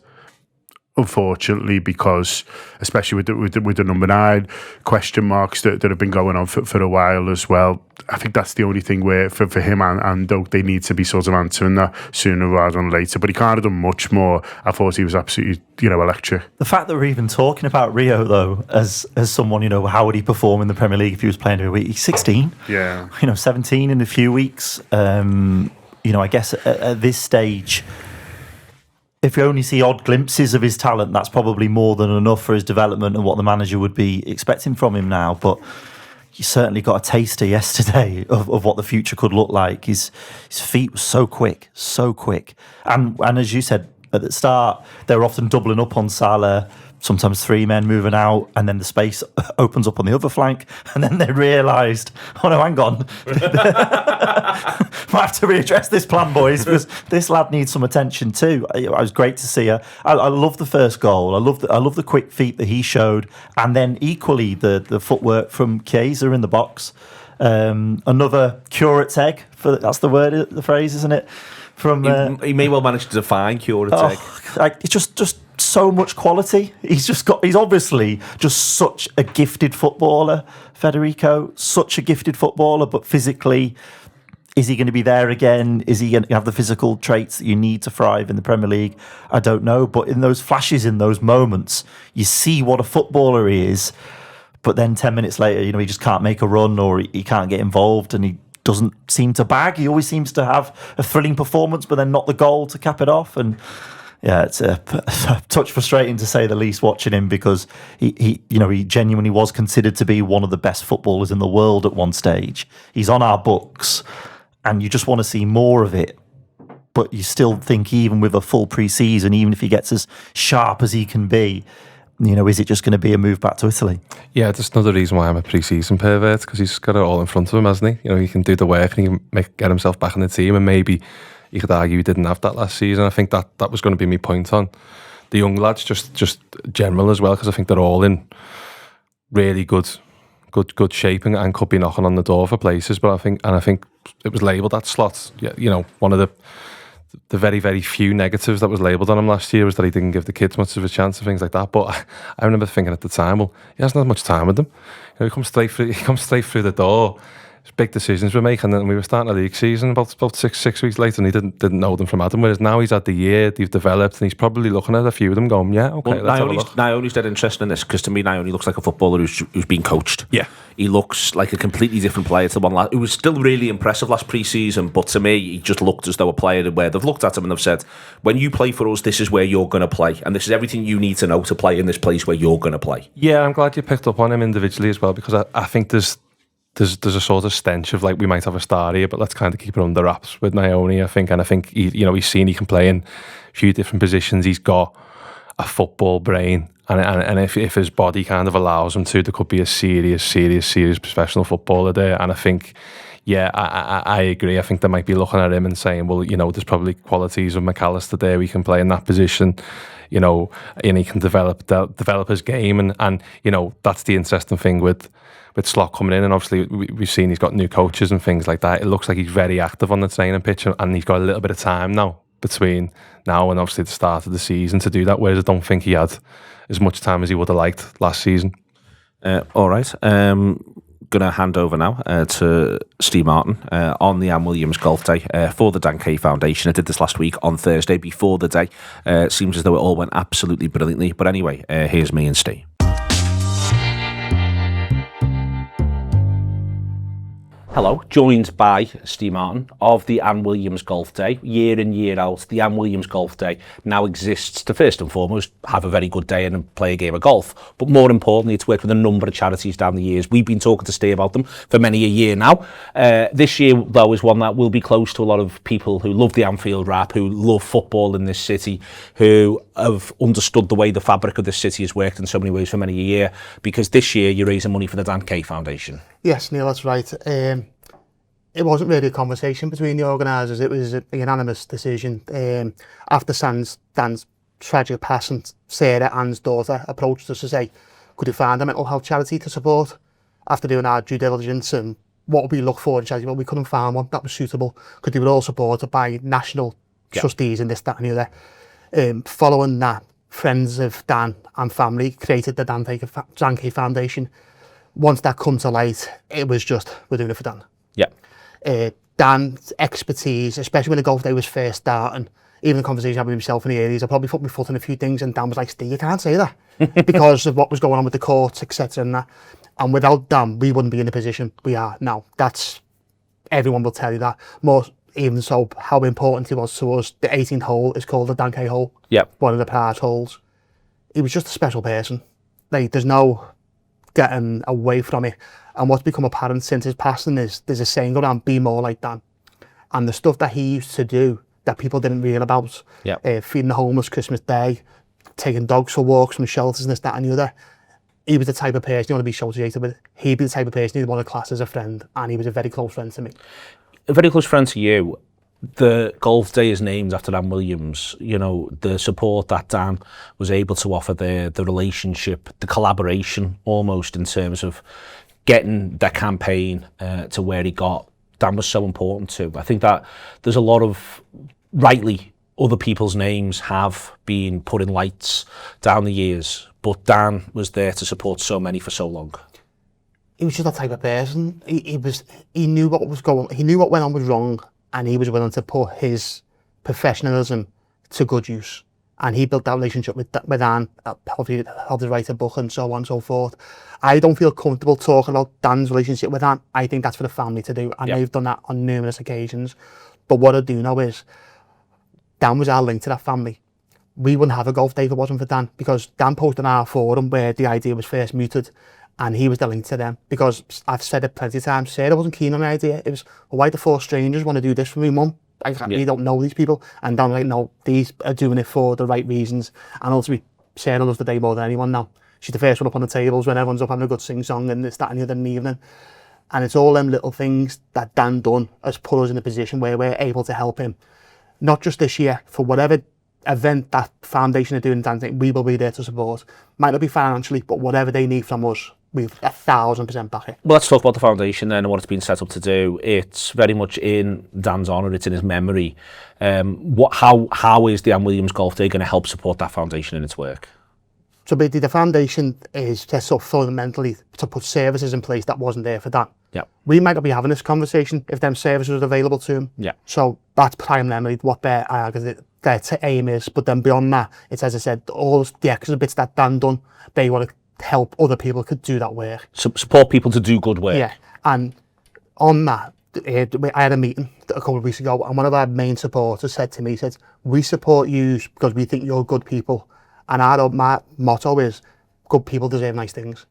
unfortunately, because especially with the number 9 question marks that have been going on for a while as well. I think that's the only thing where for him and Doak, they need to be sort of answering that sooner rather than later. But he can't have done much more. I thought he was absolutely, you know, electric. The fact that we're even talking about Rio, though, as someone, you know, how would he perform in the Premier League if he was playing every week? He's 16. Yeah. You know, 17 in a few weeks. You know, I guess at this stage, if you only see odd glimpses of his talent, that's probably more than enough for his development and what the manager would be expecting from him now. But you certainly got a taster yesterday of what the future could look like. His feet were so quick. And as you said at the start, they were often doubling up on Salah, sometimes 3 men moving out, and then the space opens up on the other flank, and then they realised, oh no, hang on, might have to readdress this plan, boys, because this lad needs some attention too. It was great to see her. I love the first goal. I love the quick feet that he showed, and then equally the footwork from Chiesa in the box. Another curate's egg, that's the phrase, isn't it? From he may well manage to define curate's egg. It's just so much quality. He's obviously just such a gifted footballer, Federico. Such a gifted footballer, but physically, is he going to be there again? Is he going to have the physical traits that you need to thrive in the Premier League? I don't know. But in those flashes, in those moments, you see what a footballer he is. But then 10 minutes later, you know, he just can't make a run, or he can't get involved, and he doesn't seem to bag. He always seems to have a thrilling performance, but then not the goal to cap it off. And yeah, it's a touch frustrating to say the least watching him, because he genuinely was considered to be one of the best footballers in the world at one stage. He's on our books, and you just want to see more of it. But you still think, even with a full pre-season, even if he gets as sharp as he can be, you know, is it just going to be a move back to Italy? Yeah, that's another reason why I'm a pre-season pervert, because he's got it all in front of him, hasn't he? You know, he can do the work and he can get himself back in the team, and maybe you could argue he didn't have that last season. I think that was going to be my point on the young lads, just general as well, because I think they're all in really good shape and could be knocking on the door for places. But I think it was labelled that slot. You know, one of the very, very few negatives that was labelled on him last year was that he didn't give the kids much of a chance and things like that. But I remember thinking at the time, well, he hasn't had much time with them. You know, he comes straight through the door. Big decisions we're making, and we were starting a league season about 6 weeks later, and he didn't know them from Adam. Whereas now he's had the year, they've developed, and he's probably looking at a few of them going, yeah, okay, well, let's have a look. Naoni's dead interesting in this, because to me Naoni looks like a footballer who's been coached. Yeah, he looks like a completely different player to the one last. It was still really impressive last pre-season, but to me he just looked as though a player where they've looked at him and they've said, when you play for us, this is where you're going to play, and this is everything you need to know to play in this place where you're going to play. Yeah, I'm glad you picked up on him individually as well, because I think there's a sort of stench of, like, we might have a star here, but let's kind of keep it under wraps with Naoni, I think. And I think he's seen he can play in a few different positions. He's got a football brain, and if his body kind of allows him to, there could be a serious professional footballer there. And I think, yeah, I agree. I think they might be looking at him and saying, well, there's probably qualities of McAllister there. We can play in that position, and he can develop his game. And that's the interesting thing with Slot coming in. And obviously, we've seen he's got new coaches and things like that. It looks like he's very active on the training pitch, and he's got a little bit of time now between now and obviously the start of the season to do that. Whereas I don't think he had as much time as he would have liked last season. All right. Going to hand over now to Steve Martin on the Anne Williams Golf Day for the Dan Kay Foundation. I did this last week on Thursday before the day. It seems as though it all went absolutely brilliantly. But anyway, here's me and Steve. Hello, joined by Steve Martin of the Anne Williams Golf Day. Year in, year out, the Anne Williams Golf Day now exists to first and foremost have a very good day and play a game of golf. But more importantly, it's worked with a number of charities down the years. We've been talking to Steve about them for many a year now. This year, though, is one that will be close to a lot of people who love the Anfield Wrap, who love football in this city, who have understood the way the fabric of this city has worked in so many ways for many a year. Because this year, you're raising money for the Dan Kay Foundation. Yes, Neil, that's right. It wasn't really a conversation between the organisers. It was a unanimous decision. After Dan's tragic passing, Sarah, Anne's daughter, approached us to say, could we find a mental health charity to support? After doing our due diligence and what we look for in charity, well, we couldn't find one that was suitable because they were all supported by national trustees and this, that and the other. Following that, friends of Dan and family created the Dan Kay Foundation. Once that come to light, it was just, we're doing it for Dan. Yeah. Dan's expertise, especially when the golf day was first starting, even the conversation I had with himself in the 80s, I probably put my foot in a few things and Dan was like, Steve, you can't say that because of what was going on with the courts, etc. And without Dan, we wouldn't be in the position we are now. Everyone will tell you that. More even so, how important he was to us. The 18th hole is called the Dan Kay hole. Yep. One of the prize holes. He was just a special person. Like, there's no getting away from it. And what's become apparent since his passing is there's a saying going on, be more like Dan. And the stuff that he used to do that people didn't real about, feeding the homeless Christmas Day, taking dogs for walks from shelters and this, that and the other, he was the type of person you want to be associated with. He'd be the type of person you'd want to class as a friend, and he was a very close friend to me. A very close friend to you. The golf day is named after Dan Williams. The support that Dan was able to offer there, the relationship, the collaboration almost in terms of getting that campaign to where he got, Dan was so important too. I think that there's a lot of, rightly, other people's names have been put in lights down the years, but Dan was there to support so many for so long. He was just that type of person. He knew what was going on. He knew what went on was wrong, and he was willing to put his professionalism to good use. And he built that relationship with Anne, helped to write a book and so on and so forth. I don't feel comfortable talking about Dan's relationship with Anne. I think that's for the family to do, and they've done that on numerous occasions. But what I do know is Dan was our link to that family. We wouldn't have a golf day if it wasn't for Dan, because Dan posted on our forum where the idea was first muted, and he was the link to them. Because I've said it plenty of times, Sarah wasn't keen on the idea. It was, well, why do 4 strangers want to do this for me, Mum? We don't know these people. And Dan was like, no, these are doing it for the right reasons. And ultimately, Sarah loves the day more than anyone now. She's the first one up on the tables when everyone's up having a good sing-song and this, that and the other in the evening. And it's all them little things that Dan done has put us in a position where we're able to help him. Not just this year, for whatever event that foundation are doing, Dan, we will be there to support. Might not be financially, but whatever they need from us, we've 1,000% back it. Well, let's talk about the foundation then and what it's been set up to do. It's very much in Dan's honour, it's in his memory. How is the Anne Williams Golf Day going to help support that foundation in its work? So basically the foundation is set up fundamentally to put services in place that wasn't there for Dan. Yeah. We might not be having this conversation if them services are available to him. Yeah. So that's primarily what their aim is. But then beyond that, it's, as I said, all the extra bits that Dan done, they want to help other people could do that work. Support people to do good work. Yeah. And on that, I had a meeting a couple of weeks ago, and one of our main supporters said to me, he said, we support you because we think you're good people. And my motto is, good people deserve nice things.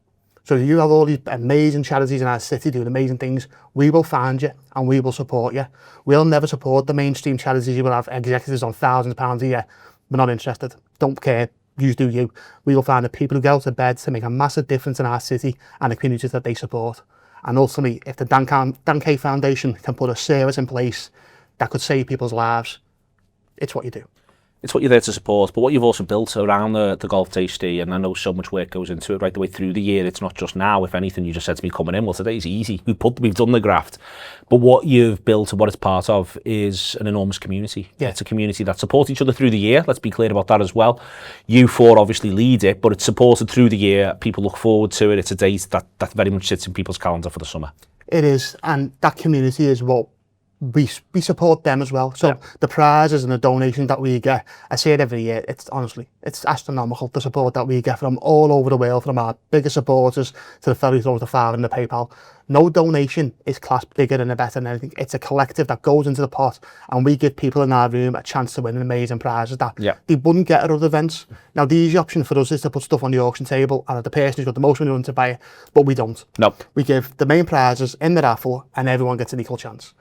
So if you have all these amazing charities in our city doing amazing things, we will find you and we will support you. We'll never support the mainstream charities. You will have executives on thousands of pounds a year. We're not interested. Don't care. You do you. We will find the people who get out of bed to make a massive difference in our city and the communities that they support. And ultimately, if the Dan K Foundation can put a service in place that could save people's lives, it's what you do. It's what you're there to support, but what you've also built around the golf day, Steve, and I know so much work goes into it right the way through the year. It's not just now. If anything, you just said to me coming in, well, today's easy. We've done the graft. But what you've built and what it's part of is an enormous community. Yeah. It's a community that supports each other through the year. Let's be clear about that as well. You four obviously lead it, but it's supported through the year. People look forward to it. It's a date that very much sits in people's calendar for the summer. It is, and that community is what we support them as well. So the prizes and the donations that we get, I say it every year, it's astronomical, the support that we get from all over the world, from our biggest supporters to the fellow who throws the $5 in the PayPal. No donation is classed bigger and better than anything. It's a collective that goes into the pot, and we give people in our room a chance to win amazing prizes that they wouldn't get at other events. Now, the easy option for us is to put stuff on the auction table and the person who's got the most money to buy it, but we don't. No. We give the main prizes in the raffle, and everyone gets an equal chance.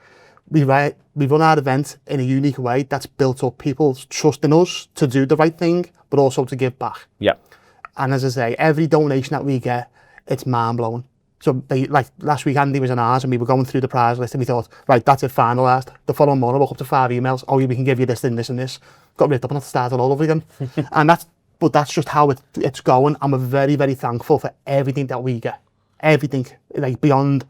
We run our event in a unique way that's built up people's trust in us to do the right thing, but also to give back. Yeah. And as I say, every donation that we get, it's mind-blowing. So like last week, Andy was in ours and we were going through the prize list and we thought, right, that's it, finalised. The following morning, I woke up to 5 emails. Oh, we can give you this and this and this. Got ripped up and had to start it all over again. And that's just how it's going. And we're very, very thankful for everything that we get. Everything, like beyond...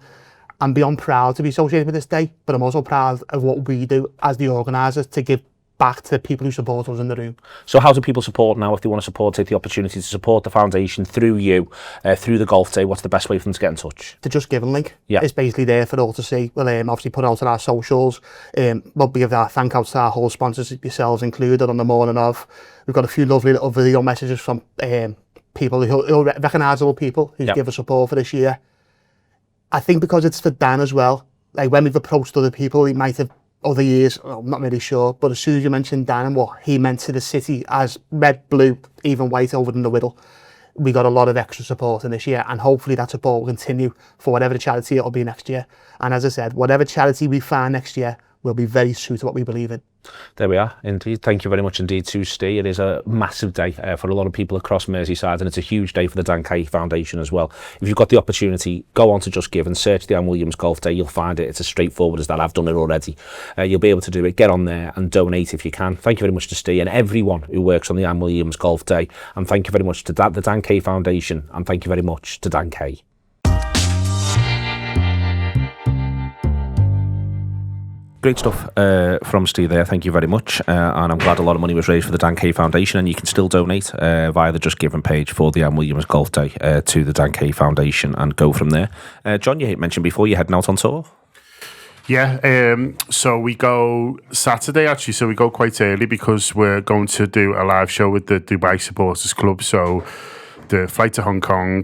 I'm beyond proud to be associated with this day, but I'm also proud of what we do as the organisers to give back to the people who support us in the room. So how do people support now if they want to support, take the opportunity to support the foundation through you, through the golf day? What's the best way for them to get in touch? The Just Giving link is basically there for all to see. We'll obviously put out on our socials. We'll give our thank outs to our whole sponsors, yourselves included, on the morning of. We've got a few lovely little video messages from people who recognisable people who give us support for this year. I think because it's for Dan as well, like when we've approached other people, he might have other years, I'm not really sure, but as soon as you mentioned Dan and what he meant to the city as red, blue, even white over in the middle, we got a lot of extra support in this year, and hopefully that support will continue for whatever charity it'll be next year. And as I said, whatever charity we find next year will be very true to what we believe in. There we are, indeed. Thank you very much indeed to Steve. It is a massive day for a lot of people across Merseyside, and it's a huge day for the Dan Kay Foundation as well. If you've got the opportunity, go on to Just Give and search the Anne Williams Golf Day. You'll find it. It's as straightforward as that. I've done it already. You'll be able to do it. Get on there and donate if you can. Thank you very much to Steve and everyone who works on the Anne Williams Golf Day. And thank you very much to the Dan Kay Foundation. And thank you very much to Dan Kay. Great stuff from Steve there. Thank you very much. And I'm glad a lot of money was raised for the Dan Kay Foundation, and you can still donate via the Just Giving page for the Anne Williams Golf Day to the Dan Kay Foundation and go from there. John, you mentioned before you're heading out on tour. Yeah, so we go Saturday actually, so we go quite early because we're going to do a live show with the Dubai Supporters Club. So the flight to Hong Kong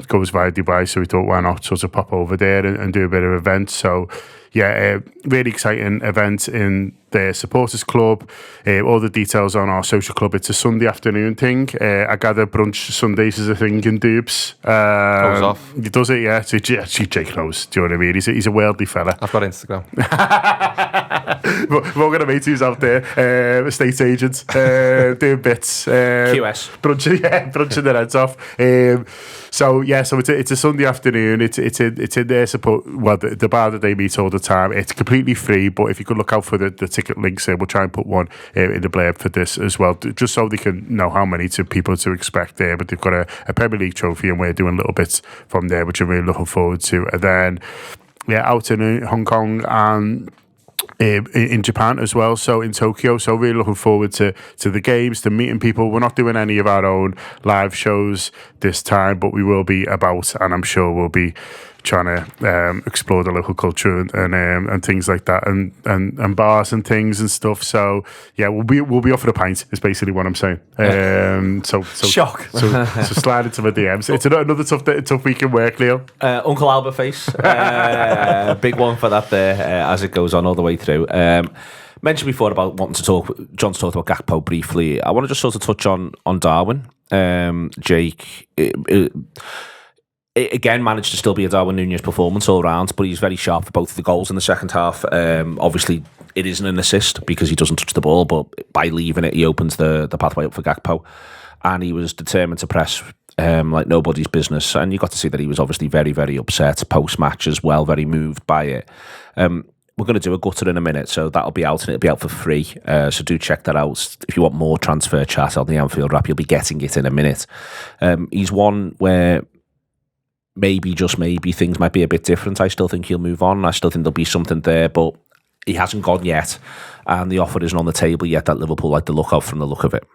goes via Dubai, so we thought why not sort of pop over there and do a bit of an event. So yeah, really exciting event in the Supporters Club. All the details on our social club. It's a Sunday afternoon thing. I gather brunch Sundays is a thing in Dubes. Goes off. He does it, yeah. So Jake knows, do you know what I mean? He's a worldly fella. I've got Instagram. We're all going to mate who's out there, estate agents, doing bits. QS. Brunching their heads off. So it's a Sunday afternoon. It's in their support. Well, the bar that they meet all the time. It's completely free, but if you could look out for the ticket links, we'll try and put one in the blurb for this as well, just so they can know how many people to expect there. But they've got a Premier League trophy, and we're doing little bits from there, which I'm really looking forward to. And then, out in Hong Kong and in Japan as well, so in Tokyo. So really looking forward to the games, to meeting people. We're not doing any of our own live shows this time, but we will be about, and I'm sure we'll be trying to explore the local culture and things like that, and bars and things and stuff. So yeah, we'll be off for a pint is basically what I'm saying. So shock. So slide into my DMs. It's another tough week in work, Leo. Uncle Albert face, big one for that there as it goes on all the way through. Mentioned before about wanting to talk. John's talked about Gakpo briefly. I want to just sort of touch on Darwin. Jake. Again, managed to still be a Darwin Nunez performance all round, but he's very sharp for both of the goals in the second half. Obviously, it isn't an assist because he doesn't touch the ball, but by leaving it, he opens the pathway up for Gakpo. And he was determined to press like nobody's business. And you got to see that he was obviously very, very upset post-match as well, very moved by it. We're going to do a gutter in a minute, so that'll be out, and it'll be out for free. So do check that out. If you want more transfer chat on the Anfield Wrap, you'll be getting it in a minute. He's one where maybe, just maybe, things might be a bit different. I still think he'll move on. I still think there'll be something there, but he hasn't gone yet, and the offer isn't on the table yet that Liverpool like the look of from the look of it.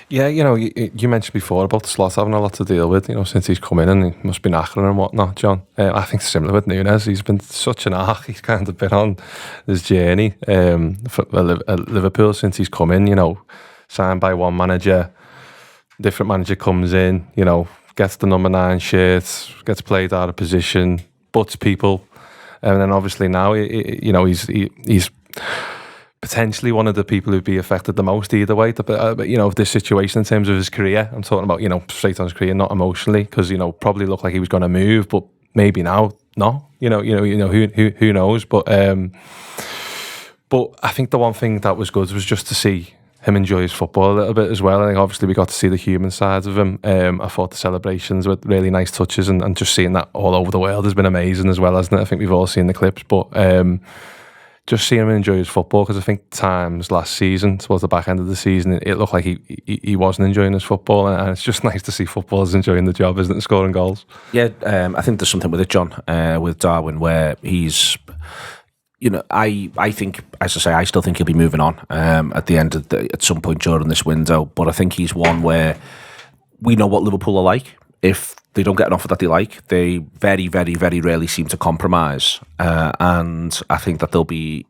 Yeah, you mentioned before about the slot having a lot to deal with, since he's come in, and he must be knackering and whatnot, John. I think it's similar with Nunez. He's been such an arc. He's kind of been on this journey for Liverpool since he's come in, signed by one manager, different manager comes in, gets the number 9 shirt, gets played out of position, butts people. And then obviously now, he's potentially one of the people who'd be affected the most either way. Of this situation in terms of his career. I'm talking about, straight on his career, not emotionally, because, probably looked like he was going to move, but maybe now, no. Who knows? But I think the one thing that was good was just to see him enjoy his football a little bit as well. I think obviously we got to see the human side of him. I thought the celebrations were really nice touches, and just seeing that all over the world has been amazing as well, hasn't it? I think we've all seen the clips, but just seeing him enjoy his football, because I think times last season, towards the back end of the season, it looked like he wasn't enjoying his football, and it's just nice to see footballers enjoying the job, isn't it, scoring goals? Yeah, I think there's something with it, John, with Darwin, where he's... I think, as I say, I still think he'll be moving on at the end of at some point during this window. But I think he's one where we know what Liverpool are like. If they don't get an offer that they like, they very, very, very rarely seem to compromise. And I think that it'll be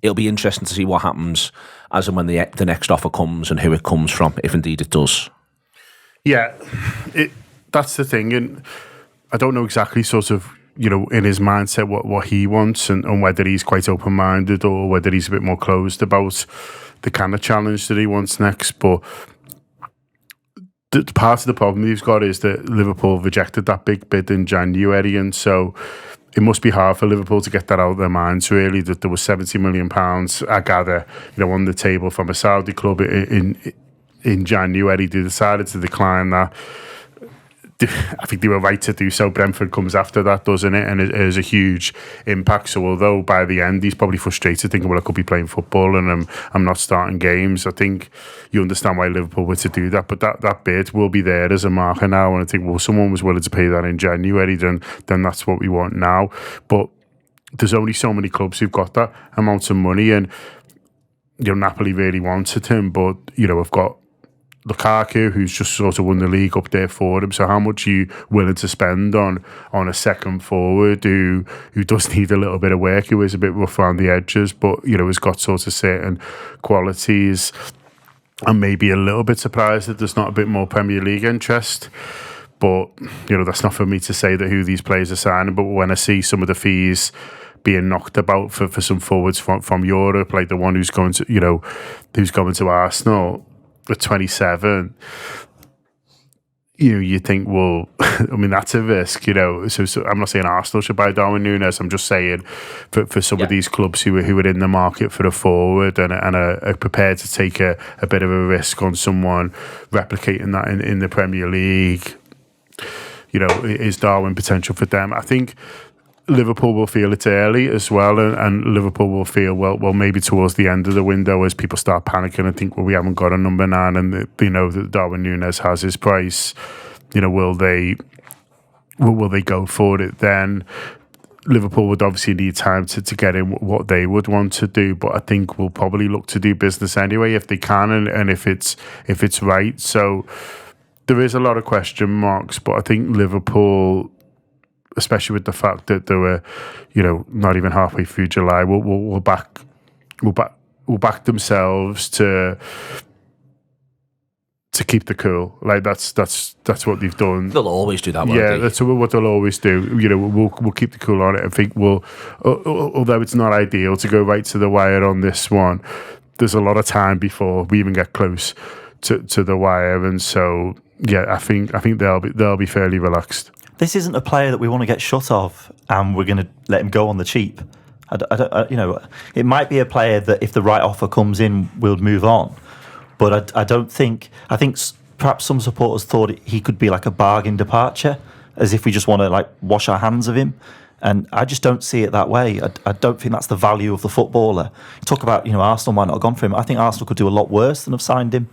interesting to see what happens as and when the next offer comes and who it comes from, if indeed it does. Yeah, that's the thing, and I don't know exactly sort of, in his mindset what he wants, and whether he's quite open-minded or whether he's a bit more closed about the kind of challenge that he wants next. But the part of the problem he's got is that Liverpool rejected that big bid in January, and so it must be hard for Liverpool to get that out of their minds, really, that there was £70 million, I gather, on the table from a Saudi club in January. They decided to decline that. I think they were right to do so. Brentford comes after that, doesn't it? And it has a huge impact. So although by the end he's probably frustrated, thinking, well, I could be playing football and I'm not starting games, I think you understand why Liverpool were to do that. But that bid will be there as a marker now. And I think, well, someone was willing to pay that in January, then that's what we want now. But there's only so many clubs who've got that amount of money. And, Napoli really wanted him, but, I've got Lukaku, who's just sort of won the league up there for him. So how much are you willing to spend on a second forward who does need a little bit of work, who is a bit rough around the edges, but has got sort of certain qualities? I'm maybe a little bit surprised that there's not a bit more Premier League interest. But that's not for me to say that who these players are signing. But when I see some of the fees being knocked about for some forwards from Europe, like the one who's going to Arsenal at 27, you think, well, I mean, that's a risk, So I'm not saying Arsenal should buy Darwin Nunez. I'm just saying for some of these clubs who are in the market for a forward and are prepared to take a bit of a risk on someone replicating that in the Premier League, is Darwin potential for them? I think Liverpool will feel it early as well, and Liverpool will feel, well, maybe towards the end of the window, as people start panicking and think, well, we haven't got a number 9, and that Darwin Nunez has his price. Will they go for it then? Liverpool would obviously need time to get in what they would want to do, but I think we'll probably look to do business anyway if they can, and if it's right. So there is a lot of question marks, but I think Liverpool, especially with the fact that they were, not even halfway through July, will back themselves to keep the cool. Like that's what they've done. They'll always do that. Yeah, that's what they'll always do. We'll keep the cool on it. I think although it's not ideal to go right to the wire on this one, there's a lot of time before we even get close to the wire, and so yeah, I think they'll be fairly relaxed. This isn't a player that we want to get shut of, and we're going to let him go on the cheap. It might be a player that if the right offer comes in, we'll move on. But I don't think. I think perhaps some supporters thought he could be like a bargain departure, as if we just want to like wash our hands of him. And I just don't see it that way. I don't think that's the value of the footballer. Talk about, Arsenal might not have gone for him. I think Arsenal could do a lot worse than have signed him.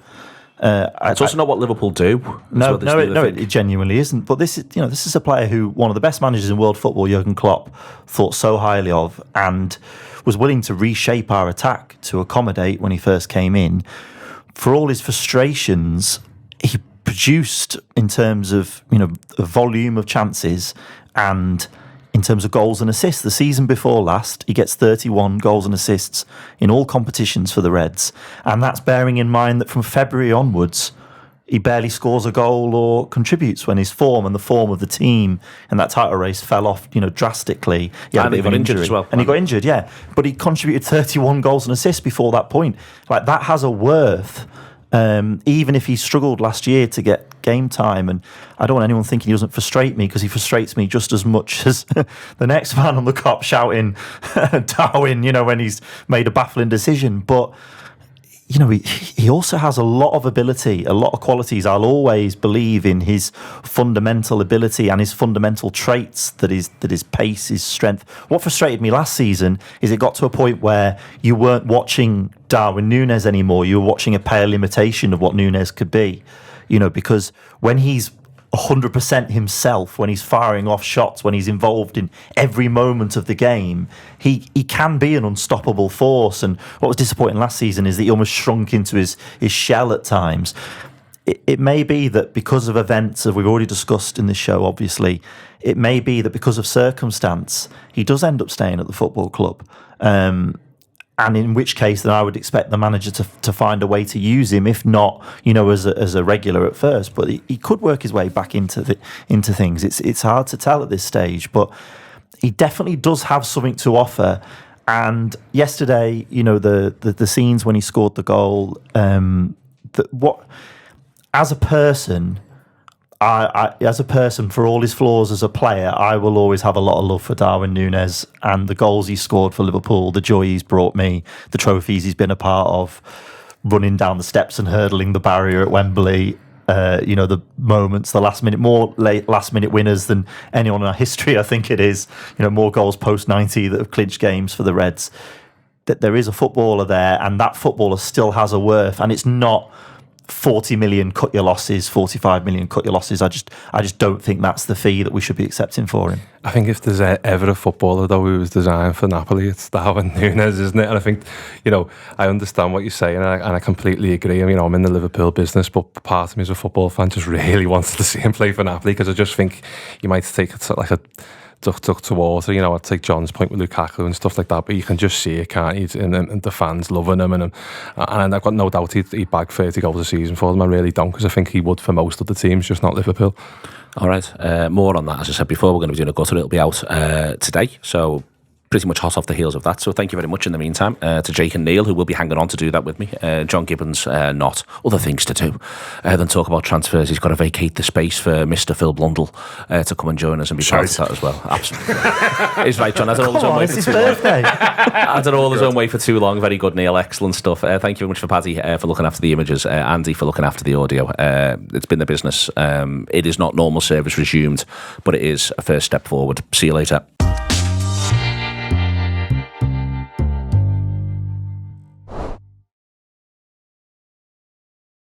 It's also not what Liverpool do. No, it genuinely isn't. But this is a player who one of the best managers in world football, Jurgen Klopp, thought so highly of, and was willing to reshape our attack to accommodate when he first came in. For all his frustrations, he produced in terms of a volume of chances and in terms of goals and assists. The season before last, he gets 31 goals and assists in all competitions for the Reds. And that's bearing in mind that from February onwards, he barely scores a goal or contributes when his form and the form of the team in that title race fell off, drastically. He had a bit of an injury as well. And he got injured, yeah. But he contributed 31 goals and assists before that point. Like, that has a worth. Even if he struggled last year to get game time, and I don't want anyone thinking he doesn't frustrate me, because he frustrates me just as much as the next man on the cop shouting Darwin, when he's made a baffling decision. But he also has a lot of ability, a lot of qualities. I'll always believe in his fundamental ability and his fundamental traits, that is pace, his strength. What frustrated me last season is it got to a point where you weren't watching Darwin Nunez anymore. You were watching a pale imitation of what Nunez could be, because when he's 100% himself, when he's firing off shots, when he's involved in every moment of the game, he can be an unstoppable force. And what was disappointing last season is that he almost shrunk into his shell at times. It may be that because of events, as we've already discussed in this show, obviously, it may be that because of circumstance, he does end up staying at the football club. And in which case, then I would expect the manager to find a way to use him, if not, as a regular at first. But he could work his way back into things. It's hard to tell at this stage, but he definitely does have something to offer. And yesterday, the scenes when he scored the goal, as a person. As a person, for all his flaws as a player, I will always have a lot of love for Darwin Nunez and the goals he scored for Liverpool, the joy he's brought me, the trophies he's been a part of, running down the steps and hurdling the barrier at Wembley, the moments, the last minute winners than anyone in our history, I think it is. More goals post-90 that have clinched games for the Reds. That there is a footballer there, and that footballer still has a worth, and it's not 40 million cut your losses, 45 million cut your losses. I just don't think that's the fee that we should be accepting for him. I think if there's ever a footballer though who was designed for Napoli, it's Darwin Nunez, isn't it? And I think, I understand what you're saying, and I completely agree. I mean, I'm in the Liverpool business, but part of me as a football fan just really wants to see him play for Napoli, because I just think you might take it like a duck to water. I'd take John's point with Lukaku and stuff like that, but you can just see it, can't you? And the fans loving him, and I've got no doubt he'd bag 30 goals a season for them. I really don't, because I think he would for most of the teams, just not Liverpool. All right, more on that. As I said before, we're going to be doing a gutter. It'll be out today, so pretty much hot off the heels of that. So thank you very much in the meantime to Jake and Neil, who will be hanging on to do that with me. John Gibbons, not. Other things to do than talk about transfers. He's got to vacate the space for Mr. Phil Blundell to come and join us and be part of that as well. Absolutely. He's right, John. I done all his own way for too long. I done all his own way for too long. Very good, Neil. Excellent stuff. Thank you very much for Paddy for looking after the images. Andy for looking after the audio. It's been the business. It is not normal service resumed, but it is a first step forward. See you later.